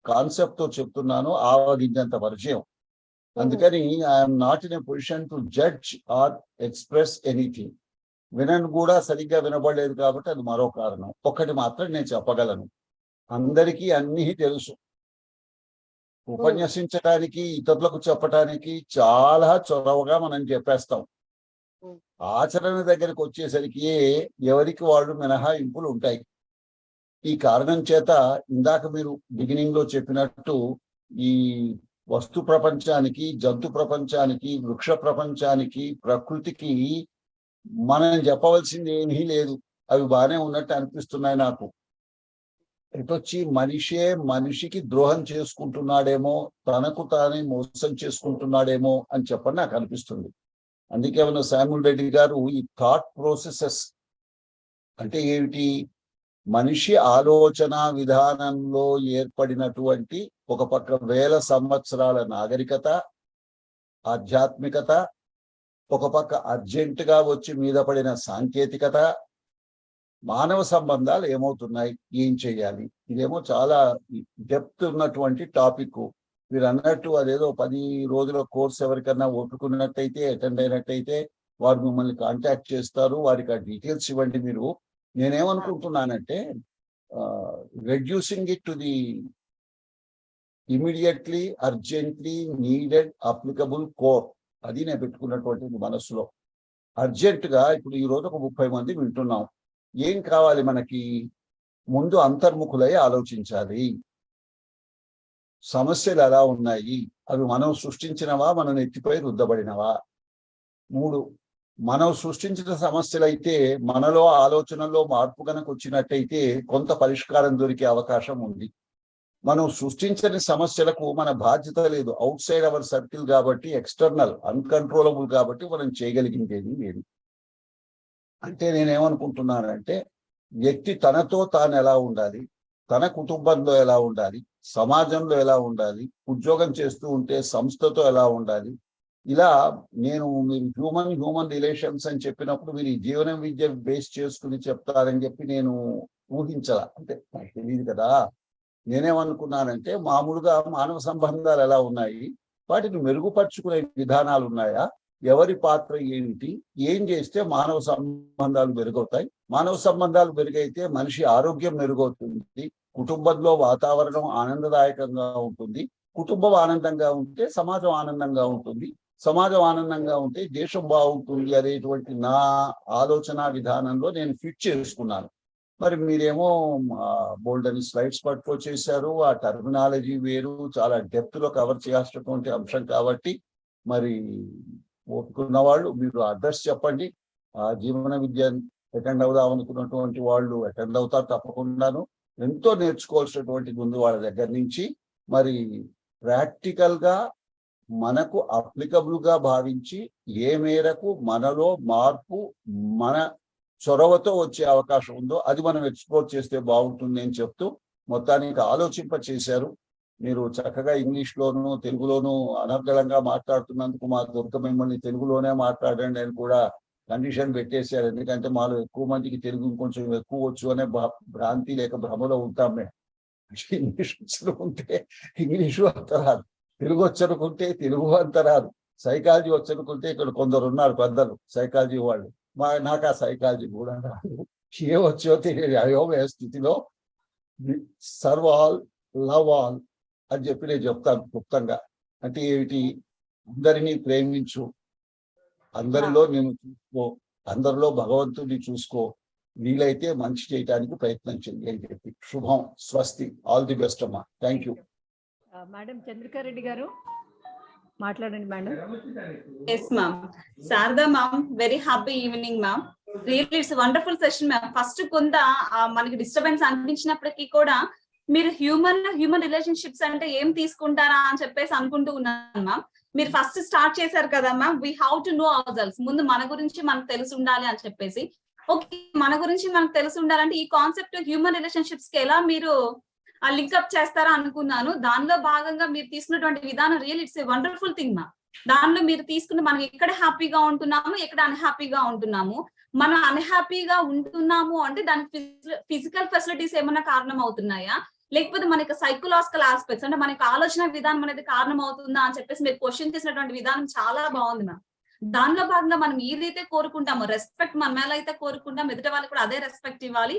Speaker 4: కాన్సెప్ట్ తో చెప్తున్నాను, ఆవగింజంత పరిచయం. అందుకని I'm not in a position to judge or express anything. వినను కూడా సరిగ్గా వినబడలేదు కాబట్టి అది మరో కారణం. ఒక్కటి మాత్రం నేను చెప్పగలను, అందరికీ అన్నీ తెలుసు. ఉపన్యసించడానికి, ఇతరులకు చెప్పటానికి చాలా చొరవగా మనం చెప్పేస్తాం. ఆచరణ దగ్గరికి వచ్చేసరికి ఎవరికి వాళ్ళు మినహాయింపులు ఉంటాయి. ఈ కారణం చేత ఇందాక మీరు బిగినింగ్ లో చెప్పినట్టు ఈ వస్తు ప్రపంచానికి, జంతు ప్రపంచానికి, వృక్ష ప్రపంచానికి, ప్రకృతికి మనం చెప్పవలసింది ఏమీ లేదు. అవి బాగానే ఉన్నట్టు అనిపిస్తున్నాయి నాకు. ఇటొచ్చి మనిషే మనిషికి ద్రోహం చేసుకుంటున్నాడేమో, తనకు తానే మోసం చేసుకుంటున్నాడేమో అని చెప్పని నాకు అనిపిస్తుంది. అందుకే మన శామ్యూల్ రెడ్డి గారు ఈ థాట్ ప్రాసెసెస్ అంటే ఏమిటి, మనిషి ఆలోచన విధానంలో ఏర్పడినటువంటి ఒక పక్క వేల సంవత్సరాల నాగరికత, ఆధ్యాత్మికత, ఒక పక్క అర్జెంటుగా వచ్చి మీద పడిన సాంకేతికత, మానవ సంబంధాలు ఏమవుతున్నాయి, ఏం చేయాలి, ఇదేమో చాలా డెప్త్ ఉన్నటువంటి టాపిక్. మీరు అన్నట్టు అదేదో 10 రోజుల కోర్స్ ఎవరికన్నా ఒప్పుకున్నట్టయితే, అటెండ్ అయినట్టయితే వారు మిమ్మల్ని కాంటాక్ట్ చేస్తారు, వారికి ఆ డీటెయిల్స్ ఇవ్వండి. మీరు నేనేమనుకుంటున్నానంటే reducing it to the immediately, urgently needed, applicable core, అది నేను పెట్టుకున్నటువంటి మనస్సులో. అర్జెంటుగా ఇప్పుడు ఈ రోజు ఒక 30 మంది వింటున్నాం. ఏం కావాలి మనకి? ముందు అంతర్ముఖులై ఆలోచించాలి. సమస్యలు ఎలా ఉన్నాయి, అవి మనం సృష్టించినవా, మనం ఎత్తిపై రుద్దబడినవా? 3, మనం సృష్టించిన సమస్యలు అయితే మనలో ఆలోచనలో మార్పు కనుక వచ్చినట్టయితే కొంత పరిష్కారం దొరికే అవకాశం ఉంది. మనం సృష్టించని సమస్యలకు మన బాధ్యత లేదు, అవుట్ సైడ్ అవర్ సర్కిల్ కాబట్టి, ఎక్స్టర్నల్, అన్కంట్రోలబుల్ కాబట్టి మనం చేయగలిగిందేది లేదు. అంటే నేనేమనుకుంటున్నానంటే వ్యక్తి తనతో తాను ఎలా ఉండాలి, తన కుటుంబంలో ఎలా ఉండాలి, సమాజంలో ఎలా ఉండాలి, ఉద్యోగం చేస్తూ ఉంటే సంస్థతో ఎలా ఉండాలి, ఇలా మీరు హ్యూమన్ రిలేషన్స్ అని చెప్పినప్పుడు మీరు ఈ జీవన విద్య బేస్ చేసుకుని చెప్తారని చెప్పి నేను ఊహించాల. అంటే నాకు తెలియదు కదా. నేనేమనుకున్నానంటే మామూలుగా మానవ సంబంధాలు ఎలా ఉన్నాయి, వాటిని మెరుగుపరుచుకునే విధానాలు ఉన్నాయా, ఎవరి పాత్ర ఏమిటి, ఏం చేస్తే మానవ సంబంధాలు మెరుగవుతాయి, మానవ సంబంధాలు మెరుగైతే మనిషి ఆరోగ్యం మెరుగవుతుంది, కుటుంబంలో వాతావరణం ఆనందదాయకంగా ఉంటుంది, కుటుంబం ఆనందంగా ఉంటే సమాజం ఆనందంగా ఉంటుంది, సమాజం ఆనందంగా ఉంటే దేశం బాగుంటుంది అనేటువంటి నా ఆలోచన విధానంలో నేను ఫిట్ చేసుకున్నాను. మరి మీరేమో బోల్డ్ అని స్లైడ్స్ పట్టుకొచ్చేసారు, ఆ టర్మినాలజీ వేరు, చాలా డెప్త్ లో కవర్ చేయాల్సినటువంటి అంశం కాబట్టి మరి ఓపుకున్న వాళ్ళు మీరు అడ్రస్ చెప్పండి. ఆ జీవన విద్య అటెండ్ అవుదాం అనుకున్నటువంటి వాళ్ళు అటెండ్ అవుతారు తప్పకుండాను. ఎంతో నేర్చుకోవాల్సినటువంటి ఉంది వాళ్ళ దగ్గర నుంచి. మరి ప్రాక్టికల్ గా మనకు అప్లికబుల్ గా భావించి ఏ మేరకు మనలో మార్పు మన చొరవతో వచ్చే అవకాశం ఉందో అది మనం ఎక్స్ప్లోర్ చేస్తే బాగుంటుంది అని చెప్తూ మొత్తానికి ఆలోచింప చేశారు. మీరు చక్కగా ఇంగ్లీష్లోను తెలుగులోను అనర్గళంగా మాట్లాడుతున్నందుకు మా దుర్గ మిమ్మల్ని తెలుగులోనే మాట్లాడండి అని కూడా కండిషన్ పెట్టేశారు. ఎందుకంటే మాలో ఎక్కువ మందికి తెలుగు కొంచెం ఎక్కువ వచ్చు అనే భ్రాంతి లేక భ్రమలో ఉంటాం మేము. ఇంగ్లీష్ వచ్చనుకుంటే ఇంగ్లీషు అంత రాదు, తెలుగు వచ్చనుకుంటే తెలుగు అంత రాదు, సైకాలజీ వచ్చనుకుంటే ఇక్కడ కొందరు ఉన్నారు పెద్దలు సైకాలజీ వాళ్ళు, నాకు ఆ సైకాలజీ కూడా రాదు, ఏ వచ్చో తెలియదు అయోమయ స్థితిలో సర్వ్ ఆల్ లవ్ ఆల్ అని చెప్పి నేను చెప్తాను క్లుప్తంగా. అంటే ఏమిటి, అందరినీ ప్రేమించు, అందరిలో నేను చూసుకో, అందరిలో భగవంతుడిని చూసుకో, వీలైతే మంచి చేయడానికి ప్రయత్నం చేయండి అని చెప్పి. శుభం, స్వస్తి, ఆల్ ది బెస్ట్ అమ్మా. Thank you.
Speaker 3: మేడం చంద్రికారెడ్డి గారు మాట్లాడండి madam.
Speaker 2: Yes ma'am. Sharada ma'am, very happy evening ma'am. Really it's wonderful session ma'am. First కొంత మనకి డిస్టర్బెన్స్ అనిపించినప్పటికీ కూడా మీరు హ్యూమన్ రిలేషన్షిప్స్ అంటే ఏం తీసుకుంటారా అని చెప్పేసి అనుకుంటూ ఉన్నాను మ్యామ్. మీరు ఫస్ట్ స్టార్ట్ చేశారు కదా ma'am, we how to know our self. ముందు మన గురించి మనకు తెలిసి ఉండాలి అని చెప్పేసి. ఓకే, మన గురించి మనకు తెలిసి ఉండాలంటే ఈ కాన్సెప్ట్ హ్యూమన్ రిలేషన్షిప్స్ కి ఎలా మీరు లింక్అప్ చేస్తారా అనుకున్నాను. దానిలో భాగంగా మీరు తీసుకున్నటువంటి విధానం real it's a wonderful thing ma'am. దానిలో మీరు తీసుకున్న మనం ఎక్కడ హ్యాపీగా ఉంటున్నాము, ఎక్కడ అన్హ్యాపీగా ఉంటున్నాము, మనం అన్హ్యాపీగా ఉంటున్నాము అంటే దానికి ఫిజికల్ ఫెసిలిటీస్ ఏమైనా కారణం అవుతున్నాయా, లేకపోతే మనకి సైకలాజికల్ ఆస్పెక్ట్స్ అంటే మనకి ఆలోచన విధానం అనేది కారణం అవుతుందా అని చెప్పేసి మీరు క్వశ్చన్ చేసినటువంటి విధానం చాలా బాగుంది మ్యామ్. దానిలో భాగంగా మనం ఏదైతే కోరుకుంటామో రెస్పెక్ట్, మనం ఎలా అయితే కోరుకుంటాం ఎదుటి వాళ్ళకి కూడా అదే రెస్పెక్ట్ ఇవ్వాలి,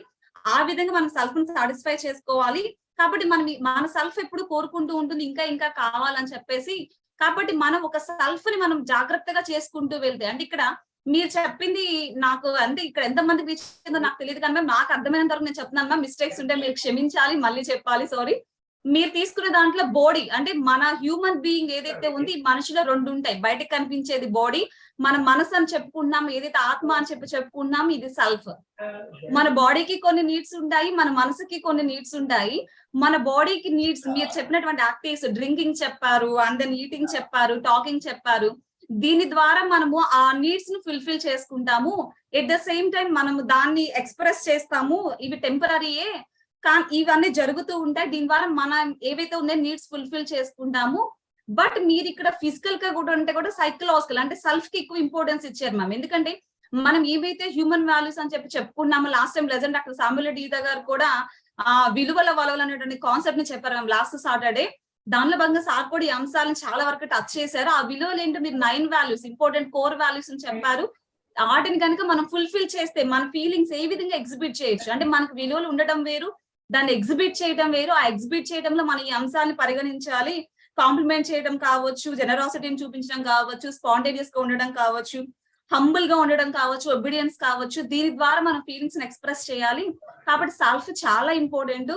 Speaker 2: ఆ విధంగా మనం సెల్ఫ్ ని సాటిస్ఫై చేసుకోవాలి. కాబట్టి మన సెల్ఫ్ ఎప్పుడు కోరుకుంటూ ఉంటుంది ఇంకా ఇంకా కావాలని చెప్పేసి. కాబట్టి మనం ఒక సెల్ఫ్ ని మనం జాగ్రత్తగా చేసుకుంటూ వెళ్తే, అంటే ఇక్కడ మీరు చెప్పింది నాకు అంటే ఇక్కడ ఎంత మందికి రీచ్ అయిందో నాకు తెలియదు కానీ నాకు అర్థమైనంత వరకు నేను చెప్తున్నాను మ్యామ్. మిస్టేక్స్ ఉంటే మీరు క్షమించాలి, మళ్ళీ చెప్పాలి, సారీ. మీరు తీసుకున్న దాంట్లో బాడీ అంటే మన హ్యూమన్ బీయింగ్ ఏదైతే ఉంది, మనిషిలో రెండు ఉంటాయి. బయటకు కనిపించేది బాడీ, మన మనసు అని చెప్పుకున్నాము, ఏదైతే ఆత్మ అని చెప్పుకున్నాము, ఇది సెల్ఫ్. మన బాడీకి కొన్ని నీడ్స్ ఉంటాయి, మన మనసుకి కొన్ని నీడ్స్ ఉంటాయి. మన బాడీకి నీడ్స్ మీరు చెప్పినటువంటి యాక్టివిటీస్, డ్రింకింగ్ చెప్పారు, అండ్ దెన్ ఈటింగ్ చెప్పారు, టాకింగ్ చెప్పారు. దీని ద్వారా మనము ఆ నీడ్స్ ను ఫుల్ఫిల్ చేసుకుంటాము. ఎట్ ద సేమ్ టైం మనము దాన్ని ఎక్స్ప్రెస్ చేస్తాము. ఇవి టెంపరీయే కానీ ఇవన్నీ జరుగుతూ ఉంటాయి. దీని ద్వారా మనం ఏవైతే ఉన్నాయో నీడ్స్ ఫుల్ఫిల్ చేసుకుంటాము. బట్ మీరు ఇక్కడ ఫిజికల్ గా కూడా అంటే కూడా సైకలాజికల్ అంటే సెల్ఫ్ కి ఎక్కువ ఇంపార్టెన్స్ ఇచ్చారు మ్యామ్. ఎందుకంటే మనం ఏవైతే హ్యూమన్ వాల్యూస్ అని చెప్పుకున్నామో, last time legend doctor Samuel డీదా గారు కూడా విలువల వలవలు అనేటువంటి కాన్సెప్ట్ ని చెప్పారు మ్యామ్ లాస్ట్ సాటర్డే. దానిలో భాగంగా సార్ కూడా ఈ అంశాలను చాలా వరకు టచ్ చేశారు. ఆ విలువలు ఏంటో మీరు 9 వాల్యూస్, ఇంపార్టెంట్ కోర్ వాల్యూస్ అని చెప్పారు. వాటిని కనుక మనం ఫుల్ఫిల్ చేస్తే మన ఫీలింగ్స్ ఏ విధంగా ఎగ్జిబిట్ చేయొచ్చు, అంటే మనకు విలువలు ఉండటం వేరు, దాన్ని ఎగ్జిబిట్ చేయడం వేరు. ఆ ఎగ్జిబిట్ చేయడంలో మనం ఈ అంశాలను పరిగణించాలి. కాంప్లిమెంట్ చేయడం కావచ్చు, జెనరాసిటీని చూపించడం కావచ్చు, స్పాంటేనియస్ గా ఉండడం కావచ్చు, హంబుల్ గా ఉండడం కావచ్చు, ఒబీడియన్స్ కావచ్చు. దీని ద్వారా మనం ఫీలింగ్స్ ని ఎక్స్ప్రెస్ చేయాలి. కాబట్టి సెల్ఫ్ చాలా ఇంపార్టెంట్.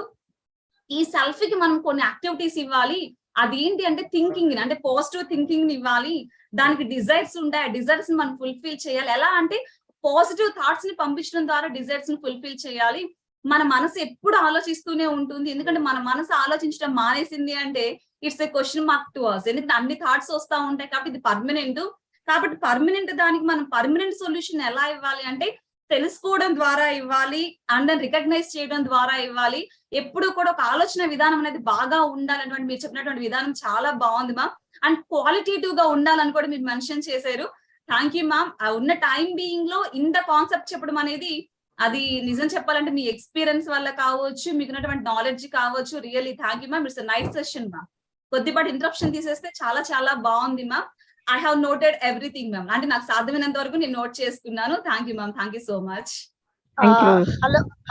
Speaker 2: ఈ సెల్ఫ్ కి మనం కొన్ని యాక్టివిటీస్ ఇవ్వాలి. అదేంటి అంటే థింకింగ్, అంటే పాజిటివ్ థింకింగ్ ని ఇవ్వాలి. దానికి డిజైర్స్ ఉంటాయి, డిజైర్స్ ని మనం ఫుల్ఫిల్ చేయాలి. ఎలా అంటే పాజిటివ్ థాట్స్ ని పంపించడం ద్వారా డిజైర్స్ ని ఫుల్ఫిల్ చేయాలి. మన మనసు ఎప్పుడు ఆలోచిస్తూనే ఉంటుంది. ఎందుకంటే మన మనసు ఆలోచించడం మానేసింది అంటే it's a question mark to us. ఎందుకంటే అన్ని థాట్స్ వస్తూ ఉంటాయి కాబట్టి ఇది పర్మనెంట్. కాబట్టి పర్మనెంట్ దానికి మనం పర్మనెంట్ సొల్యూషన్ ఎలా ఇవ్వాలి అంటే తెలుసుకోవడం ద్వారా ఇవ్వాలి, అండ్ రికగ్నైజ్ చేయడం ద్వారా ఇవ్వాలి. ఎప్పుడు కూడా ఒక ఆలోచన విధానం అనేది బాగా ఉండాలన్నటువంటి మీరు చెప్పినటువంటి విధానం చాలా బాగుంది మ్యామ్. అండ్ క్వాలిటేటివ్ గా ఉండాలని కూడా మీరు మెన్షన్ చేశారు. Thank you ma'am. ఉన్న టైం బీయింగ్ లో ఇంత కాన్సెప్ట్ చెప్పడం అనేది అది నిజం చెప్పాలంటే మీ ఎక్స్పీరియన్స్ వల్ల కావచ్చు, మీకున్నటువంటి నాలెడ్జ్ కావచ్చు. Really thank you ma'am. It's night session ma'am. కొద్దిపాటి ఇంటరప్షన్ తీసేస్తే చాలా చాలా బాగుంది ma'am. I have noted everything ma'am. అంటే నాకు సాధ్యమైనంత వరకు నేను నోట్ చేసుకున్నాను. Thank you ma'am, thank you so much.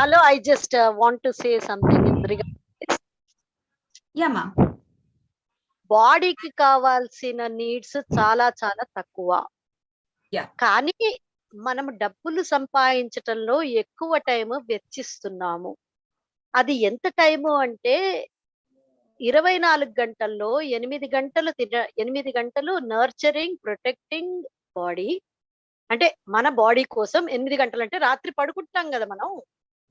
Speaker 1: Hello, I just want to say something in regard to this.
Speaker 2: Yeah ma'am.
Speaker 1: బాడీకి కావాల్సిన నీడ్స్ చాలా చాలా తక్కువ.
Speaker 2: Yeah.
Speaker 1: కానీ మనం డబ్బులు సంపాదించటంలో ఎక్కువ టైం వెచ్చిస్తున్నాము. అది ఎంత టైము అంటే 24 గంటల్లో 8 గంటలు నర్చరింగ్, ప్రొటెక్టింగ్ బాడీ. అంటే మన బాడీ కోసం 8 గంటలు అంటే రాత్రి పడుకుంటాం కదా మనం.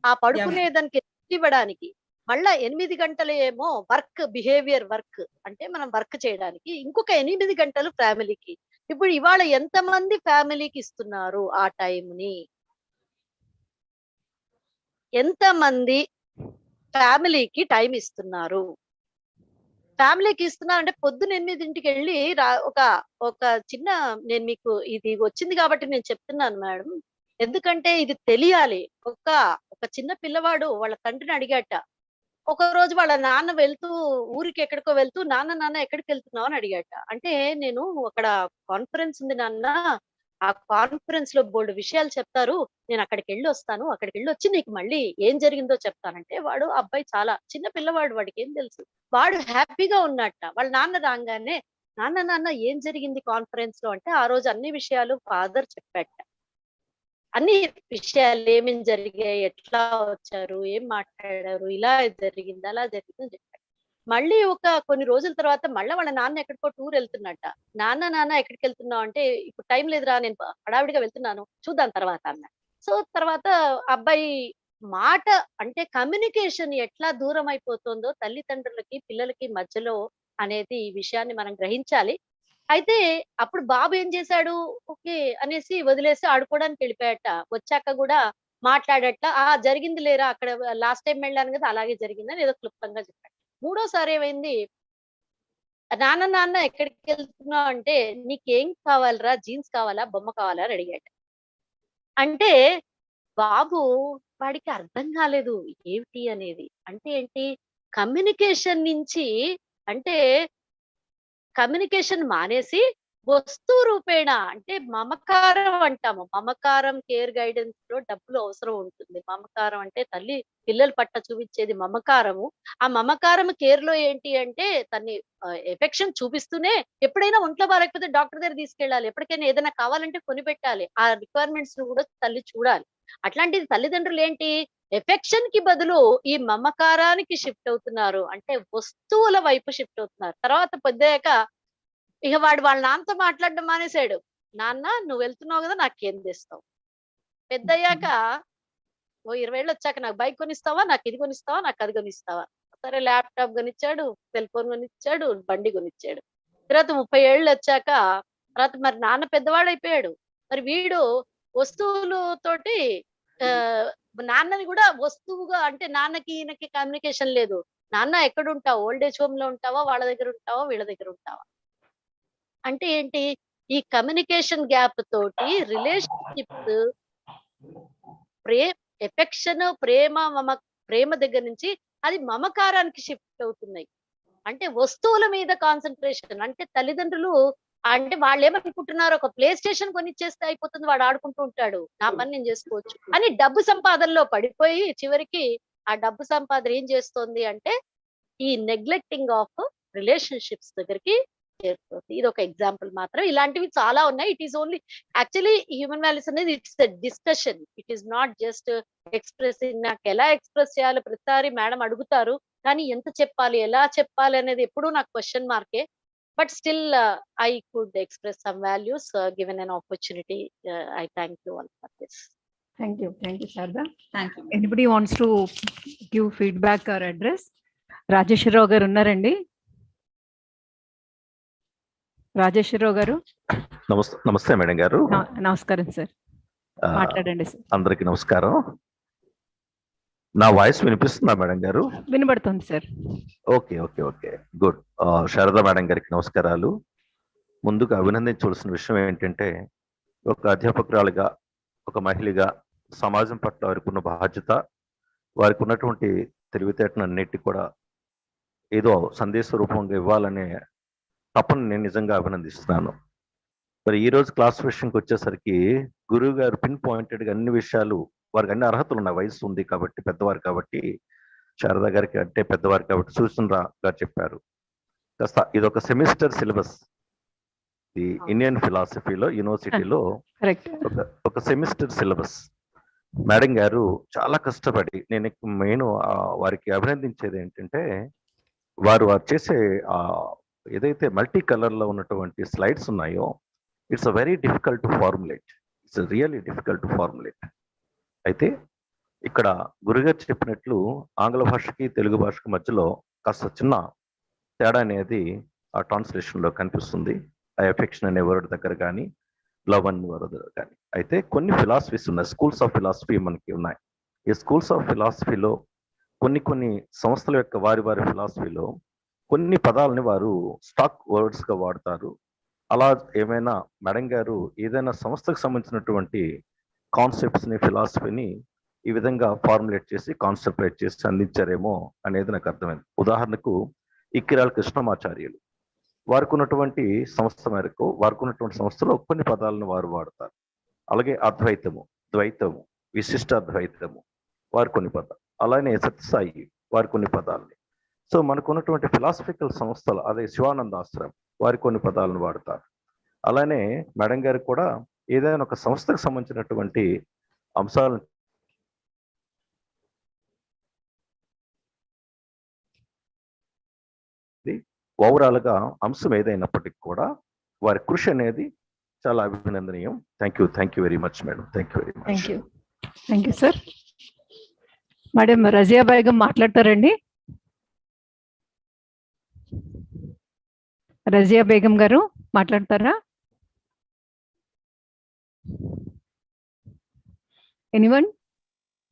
Speaker 1: ఆ పడుకునే దానికి రెస్ట్ ఇవ్వడానికి మళ్ళా 8 గంటలు ఏమో వర్క్, బిహేవియర్ వర్క్ అంటే మనం వర్క్ చేయడానికి, ఇంకొక 8 గంటలు ఫ్యామిలీకి. ఇప్పుడు ఇవాళ ఎంతమంది ఫ్యామిలీకి ఇస్తున్నారు ఆ టైంని? ఎంతమంది ఫ్యామిలీకి టైం ఇస్తున్నారు? ఫ్యామిలీకి ఇస్తున్నారంటే పొద్దున 8ంటికి వెళ్ళి ఒక చిన్న, నేను మీకు ఇది వచ్చింది కాబట్టి నేను చెప్తున్నాను మేడం, ఎందుకంటే ఇది తెలియాలి. ఒక చిన్న పిల్లవాడు వాళ్ళ తండ్రిని అడిగాట. ఒక రోజు వాళ్ళ నాన్న వెళ్తూ ఊరికి ఎక్కడికో వెళ్తూ, నాన్న ఎక్కడికి వెళ్తున్నావు అని అడిగాట. అంటే నేను అక్కడ కాన్ఫరెన్స్ ఉంది నాన్న, ఆ కాన్ఫరెన్స్ లో బోల్డ్ విషయాలు చెప్తారు, నేను అక్కడికి వెళ్ళి వస్తాను, అక్కడికి వెళ్ళి వచ్చి నీకు మళ్ళీ ఏం జరిగిందో చెప్తానంటే, వాడు అబ్బాయి చాలా చిన్న పిల్లవాడు, వాడికి ఏం తెలుసు. వాడు హ్యాపీగా ఉన్నట్ట. వాళ్ళ నాన్న రాగానే నాన్న ఏం జరిగింది కాన్ఫరెన్స్ లో అంటే, ఆ రోజు అన్ని విషయాలు ఫాదర్ చెప్పాట. అన్ని విషయాలు ఏమేమి జరిగాయి, ఎట్లా వచ్చారు, ఏం మాట్లాడారు, ఇలా జరిగింది అలా జరిగింది అని చెప్పాడు. మళ్ళీ కొన్ని రోజుల తర్వాత మళ్ళీ వాళ్ళ నాన్న ఎక్కడికో టూర్ వెళ్తున్నట్ట. నాన్న ఎక్కడికి వెళ్తున్నావు అంటే, ఇప్పుడు టైం లేదురా, నేను హడావిడిగా వెళ్తున్నాను, చూద్దాం తర్వాత అన్న. సో తర్వాత అబ్బాయి మాట అంటే కమ్యూనికేషన్ ఎట్లా దూరం అయిపోతుందో తల్లిదండ్రులకి పిల్లలకి మధ్యలో అనేది ఈ విషయాన్ని మనం గ్రహించాలి. అయితే అప్పుడు బాబు ఏం చేశాడు, ఓకే అనేసి వదిలేసి ఆడుకోవడానికి వెళ్ళిపోయాట. వచ్చాక కూడా మాట్లాడట, జరిగింది లేరా, అక్కడ లాస్ట్ టైం వెళ్ళాను కదా అలాగే జరిగిందని ఏదో క్లుప్తంగా చెప్పాడు. మూడోసారి ఏమైంది, నాన్న ఎక్కడికి వెళ్తున్నావు అంటే, నీకేం కావాలరా, జీన్స్ కావాలా, బొమ్మ కావాలా అని అడిగాడు. అంటే బాబు వాడికి అర్థం కాలేదు ఏమిటి అనేది. అంటే ఏంటి, కమ్యూనికేషన్ నుంచి, అంటే కమ్యూనికేషన్ మానేసి వస్తు రూపేణ అంటే మమకారం అంటాము. మమకారం, కేర్, గైడెన్స్ లో డబ్బులు అవసరం ఉంటుంది. మమకారం అంటే తల్లి పిల్లల పట్ల చూపించేది మమకారము. ఆ మమకారం కేర్ లో ఏంటి అంటే తన్ని ఎఫెక్షన్ చూపిస్తూనే, ఎప్పుడైనా ఒంట్లో బాగాలేకపోతే డాక్టర్ దగ్గర తీసుకెళ్ళాలి, ఎప్పటికైనా ఏదైనా కావాలంటే కొనిపెట్టాలి, ఆ రిక్వైర్మెంట్స్ ను కూడా తల్లి చూడాలి. అట్లాంటిది తల్లిదండ్రులు ఏంటి, ఎఫెక్షన్ కి బదులు ఈ మమకారానికి షిఫ్ట్ అవుతున్నారు. అంటే వస్తువుల వైపు షిఫ్ట్ అవుతున్నారు. తర్వాత పెద్దయ్యాక ఇక వాడు వాళ్ళ నాన్నతో మాట్లాడడం మానేశాడు. నాన్న నువ్వు వెళ్తున్నావు కదా, నాకేం తెస్తావు? పెద్దయ్యాక 20 ఏళ్ళు వచ్చాక నాకు బైక్ కొనిస్తావా, నాకు ఇది కొనిస్తావా, నాకు అది కొనిస్తావా? సరే ల్యాప్టాప్ కొనిచ్చాడు, సెల్ ఫోన్ కొనిచ్చాడు, బండి కొనిచ్చాడు. తర్వాత 30 ఏళ్ళు వచ్చాక తర్వాత మరి నాన్న పెద్దవాడు అయిపోయాడు. మరి వీడు వస్తువులతోటి నాన్నని కూడా వస్తువుగా, అంటే నాన్నకి ఈయనకి కమ్యూనికేషన్ లేదు. నాన్న ఎక్కడుంటావు, ఓల్డ్ ఏజ్ హోమ్ లో ఉంటావా, వాళ్ళ దగ్గర ఉంటావా, వీళ్ళ దగ్గర ఉంటావా? అంటే ఏంటి, ఈ కమ్యూనికేషన్ గ్యాప్ తోటి రిలేషన్షిప్స్, ఎఫెక్షన్, ప్రేమ దగ్గర నుంచి అది మమకారానికి షిఫ్ట్ అవుతున్నాయి. అంటే వస్తువుల మీద కాన్సన్ట్రేషన్. అంటే తల్లిదండ్రులు అంటే వాళ్ళు ఏమనుకుంటున్నారు, ఒక ప్లే స్టేషన్ కొనిచ్చేస్తే అయిపోతుంది, వాడు ఆడుకుంటూ ఉంటాడు, నా పని నేను చేసుకోవచ్చు అని డబ్బు సంపాదనలో పడిపోయి చివరికి ఆ డబ్బు సంపాదన ఏం చేస్తుంది అంటే ఈ నెగ్లెక్టింగ్ ఆఫ్ రిలేషన్షిప్స్ దగ్గరికి చేరుతుంది. ఇది ఒక ఎగ్జాంపుల్ మాత్రం. ఇలాంటివి చాలా ఉన్నాయి. It is only actually human values అనేది it's a discussion. It is not just expressing. నాకు ఎలా ఎక్స్ప్రెస్ చేయాలో ప్రతిసారి మేడం అడుగుతారు, కానీ ఎంత చెప్పాలి, ఎలా చెప్పాలి అనేది ఎప్పుడూ నాకు question మార్కే. But still, I could express some values given an opportunity. I thank you all for this.
Speaker 3: Thank you, Sharda.
Speaker 2: Thank you.
Speaker 3: Anybody wants to give feedback or address? Rajeswara Rao గారు ఉన్నారండి? రాజేశ్వరరావు గారు.
Speaker 5: నమస్తే మేడం గారు.
Speaker 3: నమస్కారం సార్, మాట్లాడండి సార్.
Speaker 5: అందరికి నమస్కారం. నా వాయిస్ వినిపిస్తుందా మేడం గారు?
Speaker 3: వినబడుతుంది sir.
Speaker 5: Okay good. Sharada madam గారికి నమస్కారాలు. ముందుగా అభినందించవలసిన విషయం ఏంటంటే, ఒక అధ్యాపకురాలుగా, ఒక మహిళగా సమాజం పట్ల వారికి ఉన్న బాధ్యత, వారికి ఉన్నటువంటి తెలివితేటలన్నిటి కూడా ఏదో సందేశ రూపంగా ఇవ్వాలనే తప్పని నేను నిజంగా అభినందిస్తున్నాను. మరి ఈ రోజు క్లాస్ విషయంకి వచ్చేసరికి గురువు గారు పిన్ పాయింటెడ్ గా అన్ని విషయాలు, వారికి అన్ని అర్హతలు ఉన్నాయి, వయసు ఉంది కాబట్టి, పెద్దవారు కాబట్టి, శారదా గారికి అంటే పెద్దవారు కాబట్టి సూచన గారు చెప్పారు. కాస్త ఇది ఒక సెమిస్టర్ సిలబస్ ఈ ఇండియన్ ఫిలాసఫీలో యూనివర్సిటీలో ఒక సెమిస్టర్ సిలబస్. మేడం గారు చాలా కష్టపడి, నేను మెయిన్ వారికి అభినందించేది ఏంటంటే వారు చేసే ఏదైతే మల్టీ కలర్ లో ఉన్నటువంటి స్లైడ్స్ ఉన్నాయో, it's a very difficult to formulate, it's really difficult to formulate. అయితే ఇక్కడ గురుగారు చెప్పినట్లు ఆంగ్ల భాషకి తెలుగు భాషకి మధ్యలో కాస్త చిన్న తేడా అనేది ఆ ట్రాన్స్లేషన్ లో కనిపిస్తుంది. ఆ ఎఫెక్షన్ అనే వర్డ్ దగ్గర కానీ, లవ్ అనే వర్డ్ దగ్గర కానీ. అయితే కొన్ని ఫిలాసఫీస్ ఉన్నాయి, స్కూల్స్ ఆఫ్ ఫిలాసఫీ మనకి ఉన్నాయి. ఈ స్కూల్స్ ఆఫ్ ఫిలాసఫీలో కొన్ని సంస్థల యొక్క వారి ఫిలాసఫీలో కొన్ని పదాలని వారు స్టాక్ వర్డ్స్ గా వాడతారు. అలా ఏమైనా మేడం గారు ఏదైనా సంస్థకు సంబంధించినటువంటి కాన్సెప్ట్స్ ని, ఫిలాసఫీని ఈ విధంగా ఫార్ములేట్ చేసి, కాన్సెప్ట్రేట్ చేసి అందించారేమో అనేది నాకు అర్థమైంది. ఉదాహరణకు ఇక్కిరాల కృష్ణమాచార్యులు వారికి ఉన్నటువంటి సంస్థ మేరకు, వారికి ఉన్నటువంటి సంస్థలో కొన్ని పదాలను వారు వాడతారు. అలాగే అద్వైతము, ద్వైతము, విశిష్టాద్వైతము వారు కొన్ని పదాలు, అలానే సత్యసాయి వారి కొన్ని పదాలని. సో మనకు ఉన్నటువంటి ఫిలాసఫికల్ సంస్థలు, అదే శివానంద ఆశ్రమం వారి కొన్ని పదాలను వాడతారు. అలానే మేడం గారికి కూడా ఏదైనా ఒక సంస్థకు సంబంధించినటువంటి అంశాలను ఓవరాల్ గా అంశం ఏదైనప్పటికీ కూడా వారి కృషి అనేది చాలా అభినందనీయం. Thank you very much madam. Thank you very much.
Speaker 3: Thank you sir. Madam Razia Begum మాట్లాడతారండి. రజియా బేగం గారు మాట్లాడతారా?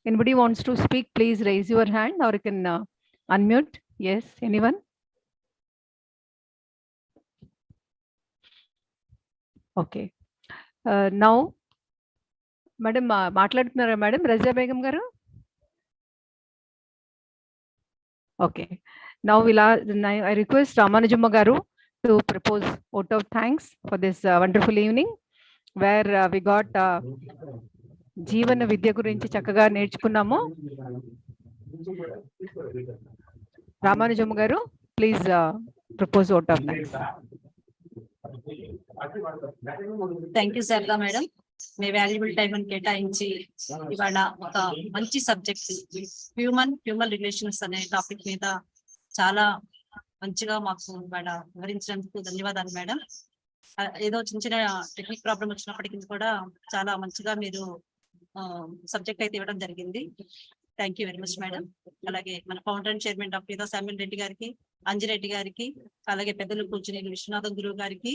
Speaker 3: Anybody wants to speak, please raise your hand or you can unmute. Yes, anyone? Okay. Now, madam, మాట్లాడుతున్నారా మేడం రజియా బేగం గారు? Okay. Now I request Ramanujamma garu to propose vote of thanks for this wonderful evening where we got జీవన విద్య గురించి చక్కగా నేర్చుకున్నాము. రామానుజమ్మ గారు please propose vote of thanks.
Speaker 6: Thank you Sharada madam. Me valuable time అని కేటాయించి ఇవాళ ఒక మంచి సబ్జెక్ట్ హ్యూమన్ రిలేషన్స్ అనే టాపిక్ మీద చాలా మంచిగా మాకు ఇవాళ వివరించినందుకు ధన్యవాదాలు మేడం. ఏదో చిన్న టెక్నిక్ ప్రాబ్లం వచ్చినప్పటికీ కూడా చాలా మంచిగా మీరు సబ్జెక్ట్ అయితే ఇవ్వడం జరిగింది. Thank you very much madam. అలాగే మన ఫౌండర్ అండ్ చైర్మన్ డాక్టర్ ఏదో శామ్యుల్ రెడ్డి గారికి, అంజిరెడ్డి గారికి, అలాగే పెద్దలు కూర్చుని విశ్వనాథం గురువు గారికి,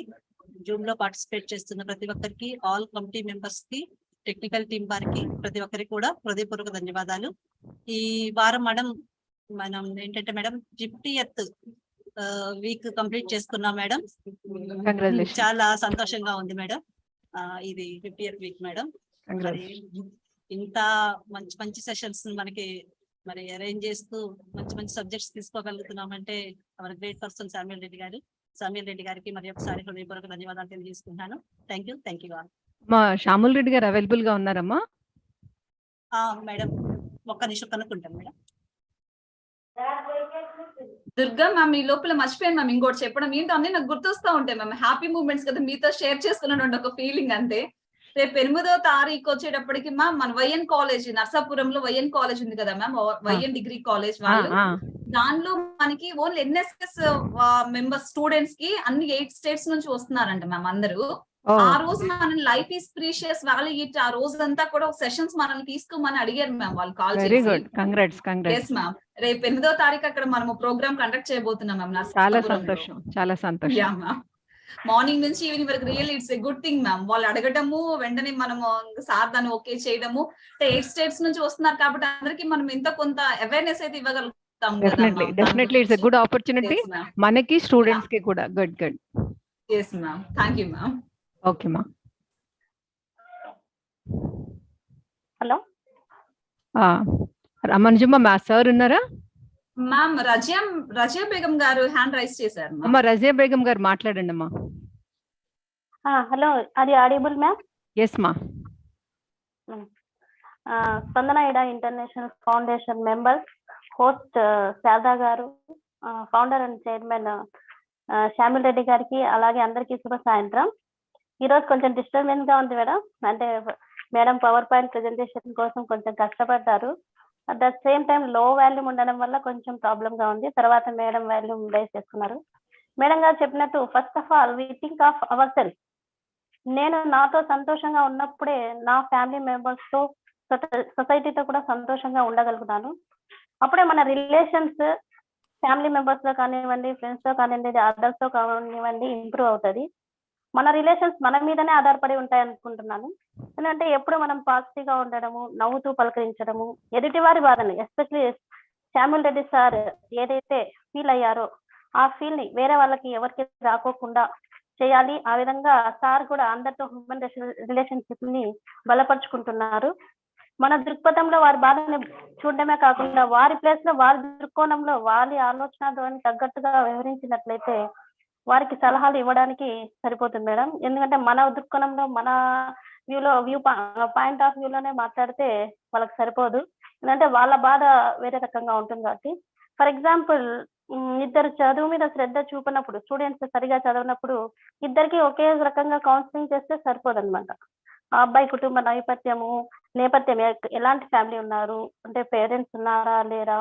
Speaker 6: జూమ్ లో పార్టిసిపేట్ చేస్తున్న ప్రతి ఒక్కరికి, ఆల్ కమిటీ మెంబర్స్ కి, టెక్నికల్ టీం వారికి, ప్రతి ఒక్కరికి కూడా హృదయపూర్వక ధన్యవాదాలు. ఈ వారం మనం ఏంటంటే మేడం 50th వీక్ కంప్లీట్ చేసుకున్నాం మేడం. చాలా సంతోషంగా ఉంది మేడం. ఇది 50th వీక్ మేడం. ఇంత మంచి సెషన్స్ మనకి అరేంజ్ చేస్తూ మంచి సబ్జెక్ట్స్ తీసుకోగలుగుతున్నామంటే our great person Samuel Reddy garu మరి ఒకసారి హృదయపూర్వక ధన్యవాదాలు తెలియజేసుకుంటాను. Thank you all.
Speaker 3: మా శ్యాముల్ రెడ్డి గారు అవైలబుల్ గా ఉన్నారమ్మా?
Speaker 6: మేడం ఒక్క నిమిషం కనుక్కుంటాం మేడం.
Speaker 2: దుర్గా మ్యామ్ ఈ లోపల మర్చిపోయాను మ్యామ్ ఇంకోటి చెప్పడం. ఏంటో అన్ని నాకు గుర్తొస్తా ఉంటాయి మ్యామ్. హ్యాపీ మూమెంట్స్ కదా మీతో షేర్ చేసుకున్నాను ఒక ఫీలింగ్ అంతే. రేపు 8వ తారీఖు వచ్చేటప్పటికి మ్యామ్ మన వైఎన్ కాలేజ్ నర్సాపురంలో వైఎన్ కాలేజ్ ఉంది కదా మ్యామ్, వైఎన్ డిగ్రీ కాలేజ్ వాళ్ళు, దానిలో మనకి ఓన్లీ ఎన్ఎస్ఎస్ మెంబర్స్ స్టూడెంట్స్ కి అన్ని 8 స్టేట్స్ నుంచి వస్తున్నారంట మ్యామ్ అందరూ. ఆ రోజు మనల్ని life is precious value it ఆ రోజంతా కూడా సెషన్స్ మనల్ని తీసుకోమని అడిగారు మ్యామ్ వాళ్ళు కాల్ చేసి. Yes ma'am. రేపు 8వ తారీఖు అక్కడ మనము ప్రోగ్రామ్ కండక్ట్ చేయబోతున్నాం మ్యామ్.
Speaker 3: చాలా సంతోషం
Speaker 2: మ్యామ్. మార్నింగ్ నుంచి ఈవినింగ్ వరకు real it's a good thing ma'am. వాళ్ళు అడగటము వెంటనే మనము సార్ దాన్ని ఓకే చేయడము. 8 స్టేట్స్ నుంచి వస్తున్నారు కాబట్టి అందరికి మనం ఎంత కొంత అవేర్నెస్ అయితే ఇవ్వగలుగుతాం.
Speaker 3: Definitely it's a good opportunity మనకి స్టూడెంట్స్ కి కూడా. Good.
Speaker 2: yes ma'am. thank you ma'am.
Speaker 3: okay ma.
Speaker 1: hello
Speaker 3: Ramanujamma మా సార్ ఉన్నారా?
Speaker 2: మ్యామ్ రజియా బేగం గారు హ్యాండ్ రైజ్ చేశారు.
Speaker 3: అమ్మా రజియా బేగం గారు మాట్లాడండి అమ్మా.
Speaker 7: హలో, అది ఆడిబుల్ మ్యామ్?
Speaker 3: ఎస్ మా.
Speaker 7: స్పందన international foundation member, host Sharada గారు, ఫౌండర్ అండ్ చైర్మన్ శ్యామిల్ రెడ్డి గారికి, అలాగే అందరికీ శుభ సాయంత్రం. ఈరోజు కొంచెం డిస్టర్బెన్స్ గా ఉంది మేడం, అంటే మేడం పవర్ పాయింట్ ప్రెజెంటేషన్ కోసం కొంచెం కష్టపడ్డారు. అట్ ద సేమ్ టైం లో వాల్యూమ్ ఉండడం వల్ల కొంచెం ప్రాబ్లం గా ఉంది. తర్వాత మేడం వాల్యూమ్ రైజ్ చేసుకున్నారు. మేడం గారు చెప్పినట్టు first of all we think of our self. నేను నాతో సంతోషంగా ఉన్నప్పుడే నా ఫ్యామిలీ మెంబర్స్ తో, సొసైటీతో కూడా సంతోషంగా ఉండగలుగుతాను. అప్పుడే మన రిలేషన్స్ ఫ్యామిలీ మెంబర్స్ తో కానివ్వండి, ఫ్రెండ్స్ తో కానివ్వండి, అదర్స్ తో కానివ్వండి ఇంప్రూవ్ అవుతుంది. మన రిలేషన్స్ మన మీదనే ఆధారపడి ఉంటాయి అనుకుంటున్నాను. ఎందుకంటే ఎప్పుడు మనం పాజిటివ్ గా ఉండడము, నవ్వుతూ పలకరించడము, ఎదుటి వారి బాధని, ఎస్పెషలీ శ్యామిల్ రెడ్డి సార్ ఏదైతే ఫీల్ అయ్యారో ఆ ఫీల్ ని వేరే వాళ్ళకి ఎవరికి రాకోకుండా చేయాలి. ఆ విధంగా సార్ కూడా అందరితో హ్యూమన్ రిలేషన్షిప్ ని బలపరుచుకుంటున్నారు. మన దృక్పథంలో వారి బాధని చూడడమే కాకుండా వారి ప్లేస్ లో వారి దృక్కోణంలో వారి ఆలోచన తగ్గట్టుగా వ్యవహరించినట్లయితే వారికి సలహాలు ఇవ్వడానికి సరిపోతుంది మేడం. ఎందుకంటే మన దృక్కోణంలో మన వ్యూ పాయింట్ ఆఫ్ వ్యూలోనే మాట్లాడితే వాళ్ళకి సరిపోదు. ఎందుకంటే వాళ్ళ బాధ వేరే రకంగా ఉంటుంది కాబట్టి. ఫర్ ఎగ్జాంపుల్, ఇద్దరు చదువు మీద శ్రద్ధ చూపినప్పుడు, స్టూడెంట్స్ సరిగా చదవనప్పుడు ఇద్దరికి ఒకే రకంగా కౌన్సిలింగ్ చేస్తే సరిపోదు అనమాట. ఆ అబ్బాయి కుటుంబ నేపథ్యం ఎలాంటి ఫ్యామిలీ ఉన్నారు, అంటే పేరెంట్స్ ఉన్నారా లేరా,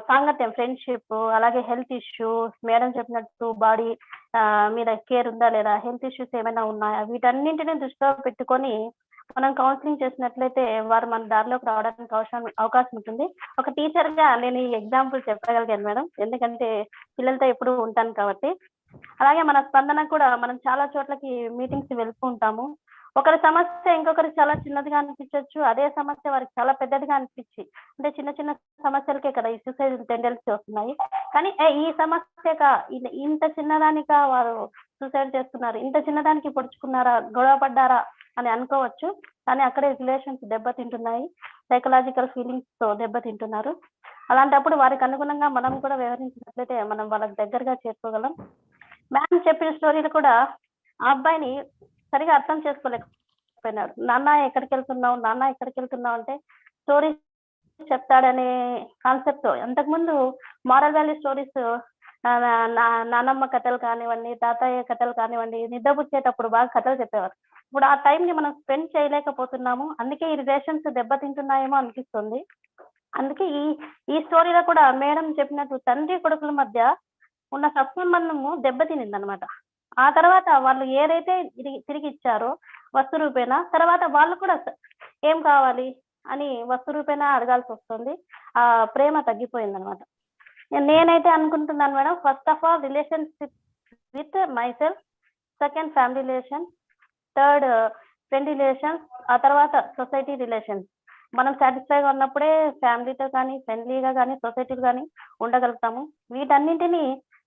Speaker 7: సాంగత్యం, ఫ్రెండ్షిప్, అలాగే హెల్త్ ఇష్యూస్, మేడం చెప్పినట్టు బాడీ మీద కేర్ ఉందా లేదా, హెల్త్ ఇష్యూస్ ఏమైనా ఉన్నాయా, వీటన్నింటినీ దృష్టిలో పెట్టుకొని మనం కౌన్సిలింగ్ చేసినట్లయితే వారు మన దారిలోకి రావడానికి అవకాశం ఉంటుంది. ఒక టీచర్ గా నేను ఈ ఎగ్జాంపుల్ చెప్పగలిగాను మేడం, ఎందుకంటే పిల్లలతో ఎప్పుడు ఉంటాను కాబట్టి. అలాగే మన స్పందన కూడా మనం చాలా చోట్లకి మీటింగ్స్ వెళ్తూ ఉంటాము. ఒకరి సమస్య ఇంకొకరికి చాలా చిన్నదిగా అనిపించవచ్చు, అదే సమస్య వారికి చాలా పెద్దదిగా అనిపించి, అంటే చిన్న చిన్న సమస్యలకే కదా ఈ సూసైడ్ టెండెన్సీ వస్తున్నాయి. కానీ ఈ సమస్యగా ఇంత చిన్నదానిగా వారు సూసైడ్ చేస్తున్నారు, ఇంత చిన్నదానికి పొడుచుకున్నారా, గొడవ పడ్డారా అని అనుకోవచ్చు. కానీ అక్కడే రిలేషన్స్ దెబ్బతింటున్నాయి, సైకలాజికల్ ఫీలింగ్స్ తో దెబ్బతింటున్నారు. అలాంటప్పుడు వారికి అనుగుణంగా మనం కూడా వ్యవహరించినట్లయితే మనం వాళ్ళకి దగ్గరగా చేరుకోగలం. మ్యామ్ చెప్పిన స్టోరీలు కూడా ఆ అబ్బాయిని సరిగా అర్థం చేసుకోలేకపోయినాడు. నాన్న ఎక్కడికి వెళ్తున్నావు అంటే స్టోరీ చెప్తాడనే కాన్సెప్ట్ తో. అంతకుముందు మారల్ వాల్యూ స్టోరీస్, నానమ్మ కథలు కానివ్వండి, తాతయ్య కథలు కానివ్వండి, నిద్రపుచ్చేటప్పుడు బాగా కథలు చెప్పేవారు. ఇప్పుడు ఆ టైం ని మనం స్పెండ్ చేయలేకపోతున్నాము. అందుకే ఈ రిలేషన్స్ దెబ్బతింటున్నాయేమో అనిపిస్తుంది. అందుకే ఈ స్టోరీలో కూడా మేడం చెప్పినట్టు తండ్రి కొడుకుల మధ్య ఉన్న సత్సంబంధము దెబ్బతినింది అనమాట. ఆ తర్వాత వాళ్ళు ఏదైతే తిరిగి ఇచ్చారో వస్తు రూపేణ, తర్వాత వాళ్ళు కూడా ఏం కావాలి అని వస్తు రూపేణ అడగాల్సి వస్తుంది. ఆ ప్రేమ తగ్గిపోయింది అనమాట. నేనైతే అనుకుంటున్నాను madam, first of all relationship with my self, second family relation, third friend relations, ఆ తర్వాత సొసైటీ రిలేషన్స్. మనం సాటిస్ఫైగా ఉన్నప్పుడే ఫ్యామిలీతో కానీ, ఫ్రెండ్లీగా కానీ, సొసైటీలో కానీ ఉండగలుగుతాము. వీటన్నింటినీ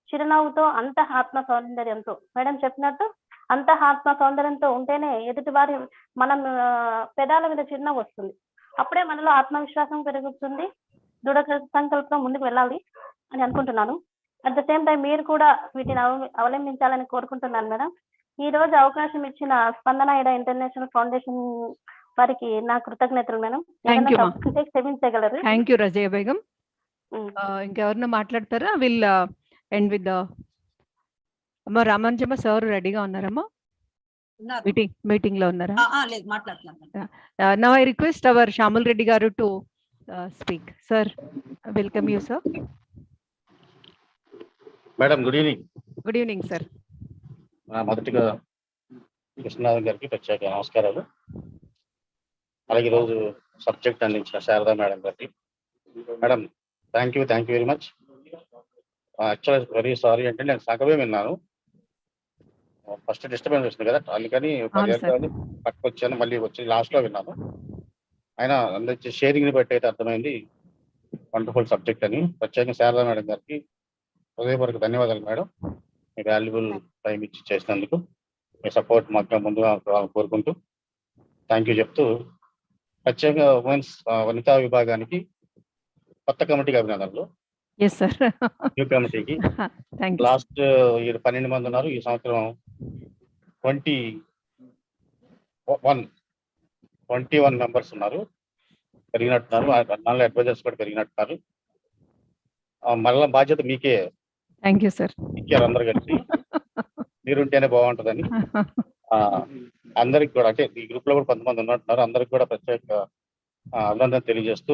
Speaker 7: చిరునవ్వుతో, అంత ఆత్మ సౌందర్యంతో, మేడం చెప్పినట్టు అంత ఆత్మ సౌందర్యంతో ఉంటేనే ఎదుటి వారి మనం పెదాల మీద చిరునవ్వు వస్తుంది. అప్పుడే మనలో ఆత్మవిశ్వాసం పెరుగుతుంది, దృఢ సంకల్పం ముందుకు వెళ్ళాలి అని అనుకుంటున్నాను. అట్ ద సేమ్ టైం మీరు కూడా వీటిని అవలంబించాలని కోరుకుంటున్నాను మేడం. ఈ రోజు అవకాశం ఇచ్చిన స్పందన ఇంటర్నేషనల్ ఫౌండేషన్ వారికి నా కృతజ్ఞతలు మేడం. క్షమించగలరు.
Speaker 3: Thank you Rajayya Begum. ఇంకెవరన్నా మాట్లాడతారా? విల్ ఎండ్ విత్ అమ్మ రామాంజమ్మ సార్ రెడీగా ఉన్నారమ్మా? మీటింగ్ లో ఉన్నారా? Now I request our Shyamal Reddy garu to speak. Sir, welcome you sir.
Speaker 8: Madam good evening.
Speaker 3: Good evening sir.
Speaker 8: మొదటిగా కృష్ణనాథన్ గారికి ప్రత్యేక నమస్కారాలు. అలాగే ఈరోజు సబ్జెక్ట్ అందించిన Sharada madam garu. Madam thank you very much. Actual very sorry అంటే నేను సగమే విన్నాను, ఫస్ట్ డిస్టర్బెన్స్ వచ్చింది కదా, అందుకని పక్కకు వచ్చాను, మళ్ళీ వచ్చి లాస్ట్ లో విన్నాను. ఆయన అందరి షేరింగ్ ని బట్టి అయితే అర్థమైంది వండర్ఫుల్ సబ్జెక్ట్ అని. ప్రత్యేకంగా శారదా మేడం గారికి హృదయపూర్వక ధన్యవాదాలు మేడం, మీ వాల్యుబుల్ టైం ఇచ్చి చేసినందుకు. మీ సపోర్ట్ మాకు ముందుగా కోరుకుంటూ థ్యాంక్ యూ చెప్తూ, ప్రత్యేకంగా ఉమెన్స్ వనితా విభాగానికి కొత్త కమిటీకి అభినందనలు. న్యూ కమిటీకి లాస్ట్ 12 మంది ఉన్నారు, ఈ సంవత్సరం 21 మెంబర్స్ ఉన్నారు, పెరిగినట్టున్నారు. దానిలో అడ్వైజర్స్ కూడా పెరిగినట్టున్నారు. మళ్ళీ బాధ్యత మీకే.
Speaker 3: Thank you sir.
Speaker 8: ఇచ్చారు అందరు కలిసి, మీరుంటేనే బాగుంటుందని. అందరికి కూడా, అంటే ఈ గ్రూప్ లో కూడా కొంతమంది ఉన్నట్టున్నారు, అందరికి కూడా ప్రత్యేక అభినందన తెలియజేస్తూ,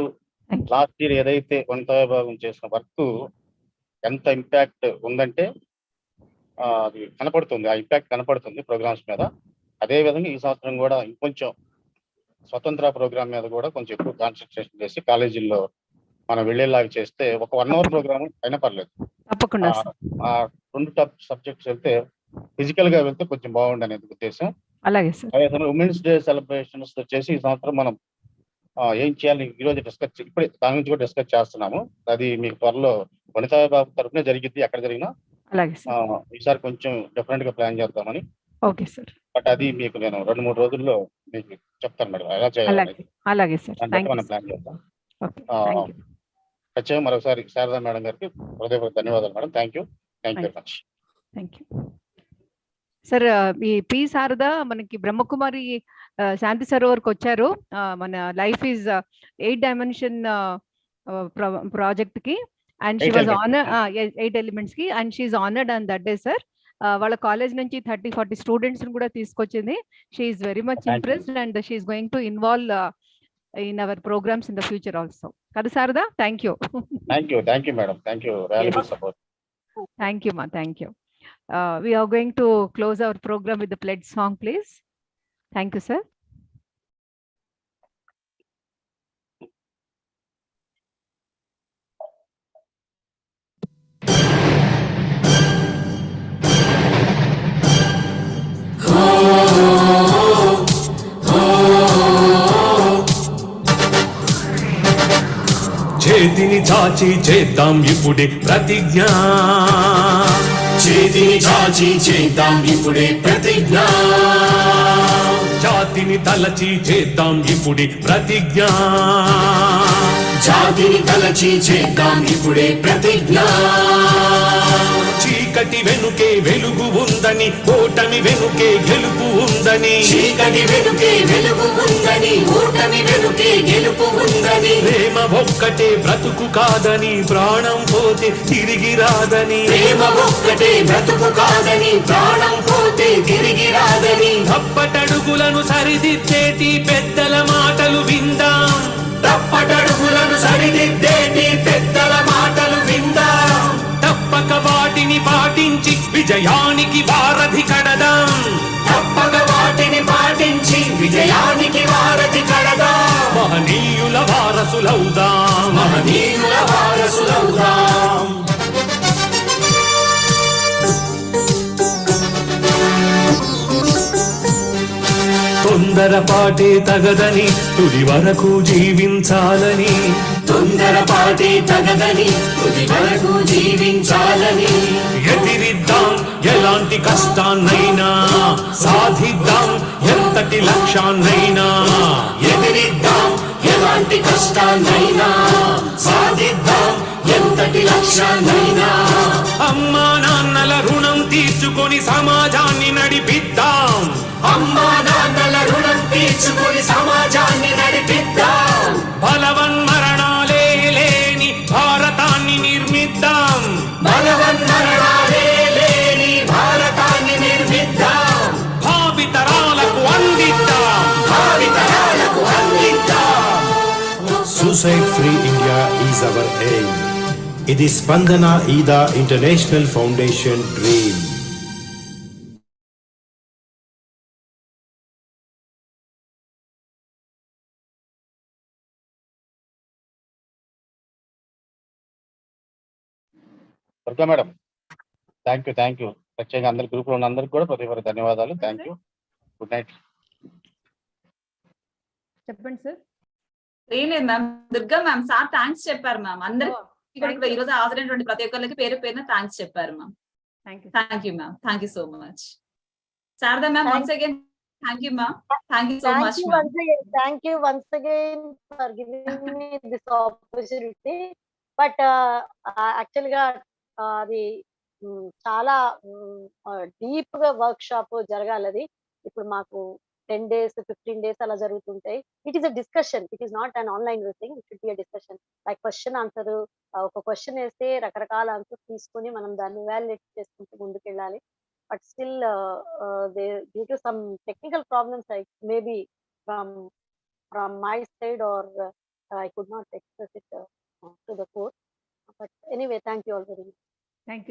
Speaker 8: లాస్ట్ ఇయర్ ఏదైతే ఉన్నత విభాగం చేసిన వర్క్ ఎంత ఇంపాక్ట్ ఉందంటే అది కనపడుతుంది, ఆ ఇంపాక్ట్ కనపడుతుంది ప్రోగ్రామ్స్ మీద. అదే విధంగా ఈ సంవత్సరం కూడా ఇంకొంచెం స్వతంత్ర ప్రోగ్రామ్ మీద కూడా కొంచెం ఎక్కువ కాన్సన్ట్రేషన్ చేసి కాలేజీల్లో మనం వెళ్ళేలాగా చేస్తే, ఒక 1 hour ప్రోగ్రామ్ అయినా పర్లేదు,
Speaker 3: తప్పకుండా
Speaker 8: 2 టాప్ సబ్జెక్ట్స్ వెళ్తే, ఫిజికల్ గా వెళ్తే కొంచెం బాగుండు అనేది ఉద్దేశం.
Speaker 3: అలాగే సార్.
Speaker 8: ఉమెన్స్ డే సెలబ్రేషన్స్ వచ్చేసి ఈ సంవత్సరం మనం ఏం చేయాలి ఈ రోజు డిస్కస్, ఇప్పుడే దాని గురించి కూడా డిస్కస్ చేస్తున్నాము. అది మీకు త్వరలో వనితా విభాగం తరఫునే జరిగింది, ఎక్కడ జరిగినా. ఈసారి కొంచెం డిఫరెంట్ గా ప్లాన్ చేద్దామని.
Speaker 3: Okay sir.
Speaker 8: బట్ అది మీకు నేను 2-3 రోజుల్లో మీకు చెప్తాను మేడం, ఎలా చేయాలి.
Speaker 3: అలాగే సార్.
Speaker 8: మనం ప్లాన్ చేద్దాం. ఖచ్చితంగా మరొకసారి శారదా మేడం గారికి హృదయపూర్వక ధన్యవాదాలు madam. Thank you very much.
Speaker 3: Thank you sir. ఈ పి శారదా మనకి బ్రహ్మకుమారి శాంతి సరోవర్కి వచ్చారు, మన లైఫ్ ఈజ్ 8 dimension ప్రాజెక్ట్ కి, and she was honour 8 elements కి, and she is honoured on that day sir. వాళ్ళ కాలేజ్ నుంచి 30-40 స్టూడెంట్స్ కూడా తీసుకొచ్చింది. She is very much impressed and she is going to involve in our programs in the future also. Kada Sarada, thank you.
Speaker 8: Thank you madam, thank you, valuable support.
Speaker 3: Thank you ma, thank you. We are going to close our program with the pledge song, please. Thank you sir.
Speaker 9: చేతిని చాచి చేద్దాం ఇప్పుడే ప్రతిజ్ఞ,
Speaker 10: చేతిని చాచి చేద్దాం ఇప్పుడే ప్రతిజ్ఞ,
Speaker 9: జాతిని తలచి చేద్దాం ఇప్పుడే ప్రతిజ్ఞ,
Speaker 10: జాతిని తలచి చేద్దాం ఇప్పుడే ప్రతిజ్ఞ.
Speaker 9: చీకటి వెనుకే వెలుగు ఉందని, ఓటమి వెనుకే గెలుపు ఉందని,
Speaker 10: చీకటి వెనుకే వెలుగు ఉందని, ఓటమి వెనుకే గెలుపు ఉందని,
Speaker 9: ప్రేమ ఒక్కటే బ్రతుకు కాదని, ప్రాణం పోతే తిరిగి రాదని,
Speaker 10: ప్రేమ ఒక్కటే బ్రతుకు కాదని, ప్రాణం పోతే తిరిగి రాదని,
Speaker 9: తప్పటడుగులను సరిదిద్దేటి పెద్దల మాటలు విందాం,
Speaker 10: తప్పటడుగులను సరిదిద్దేటి పెద్దల మాటలు విందాం,
Speaker 9: తప్పక వాటిని పాటించి విజయానికి వారధి కడదాం,
Speaker 10: తప్పక వాటిని పాటించి విజయానికి వారధి కడదాం,
Speaker 9: మహనీయుల వారసులవుదాం,
Speaker 10: మహనీయుల వారసులవుదాం.
Speaker 9: తొందరపాటే తగదని, తుది వరకు జీవించాలని,
Speaker 10: తొందరపాటే తగదని, తుది వరకు జీవించాలని,
Speaker 9: ఎదిరిద్దాం ఎలాంటి కష్టాన్నైనా, సాధిద్దాం ఎంతటి లక్ష్యాన్నైనా,
Speaker 10: ఎదిరిద్దాం ఎలాంటి కష్టాన్నైనా, సాధిద్దాం ఎంతటి లక్ష్యాన్నైనా,
Speaker 9: అమ్మా నాన్నల రుణం తీర్చుకొని సమాజాన్ని నడిపిద్దాం,
Speaker 10: అమ్మా నాన్నల రుణం తీర్చుకొని సమాజాన్ని నడిపిద్దాం,
Speaker 9: బలవన్మరణాలే లేని భారతాన్ని నిర్మిద్దాం,
Speaker 10: బలవన్మరణాలే లేని భారతాన్ని నిర్మిద్దాం,
Speaker 9: భావితరాలకు అందిద్దాం,
Speaker 10: భావితరాలకు అందిద్దాం.
Speaker 11: Suicide Free India is our aim. ఇది స్పందన ఈదా international foundation dream.
Speaker 8: Durga madam, thank you. ప్రత్యేకంగా అందరి గ్రూప్ లో ఉన్న అందరికి కూడా ప్రతి ధన్యవాదాలు. Thank you. Good night.
Speaker 3: చెప్పండి సార్.
Speaker 2: ఏం లేదు ma'am, Durga ma'am sir thanks చెప్పారు మ్యామ్. అందరికి కూడా ఈ రోజు హాజరైనటువంటి ప్రతి ఒక్కరికి పేరు పేరున థ్యాంక్స్ చెప్పారు ma'am. Thank you ma'am, thank you so much. Sharada ma'am, once again thank you ma'am, thank you so much.
Speaker 1: Thank you once again for giving me this opportunity. But actually గా అది చాలా డీప్ గా వర్క్ షాప్ జరగాలి. అది ఇప్పుడు మాకు 10 days 15 days అలా జరుగుతుంటాయి. It is a discussion, it is not an online thing, it should be a discussion. Like question answer, ఒక క్వశ్చన్ వేస్తే రకరకాల ఆన్సర్స్ తీసుకొని మనం దాన్ని ఇవాల్యుయేట్ చేసుకుంటూ ముందుకెళ్ళాలి. But still due to some technical problems like maybe from my side, or I could not express it to the court. But anyway, thank you all very much.
Speaker 3: Thank you.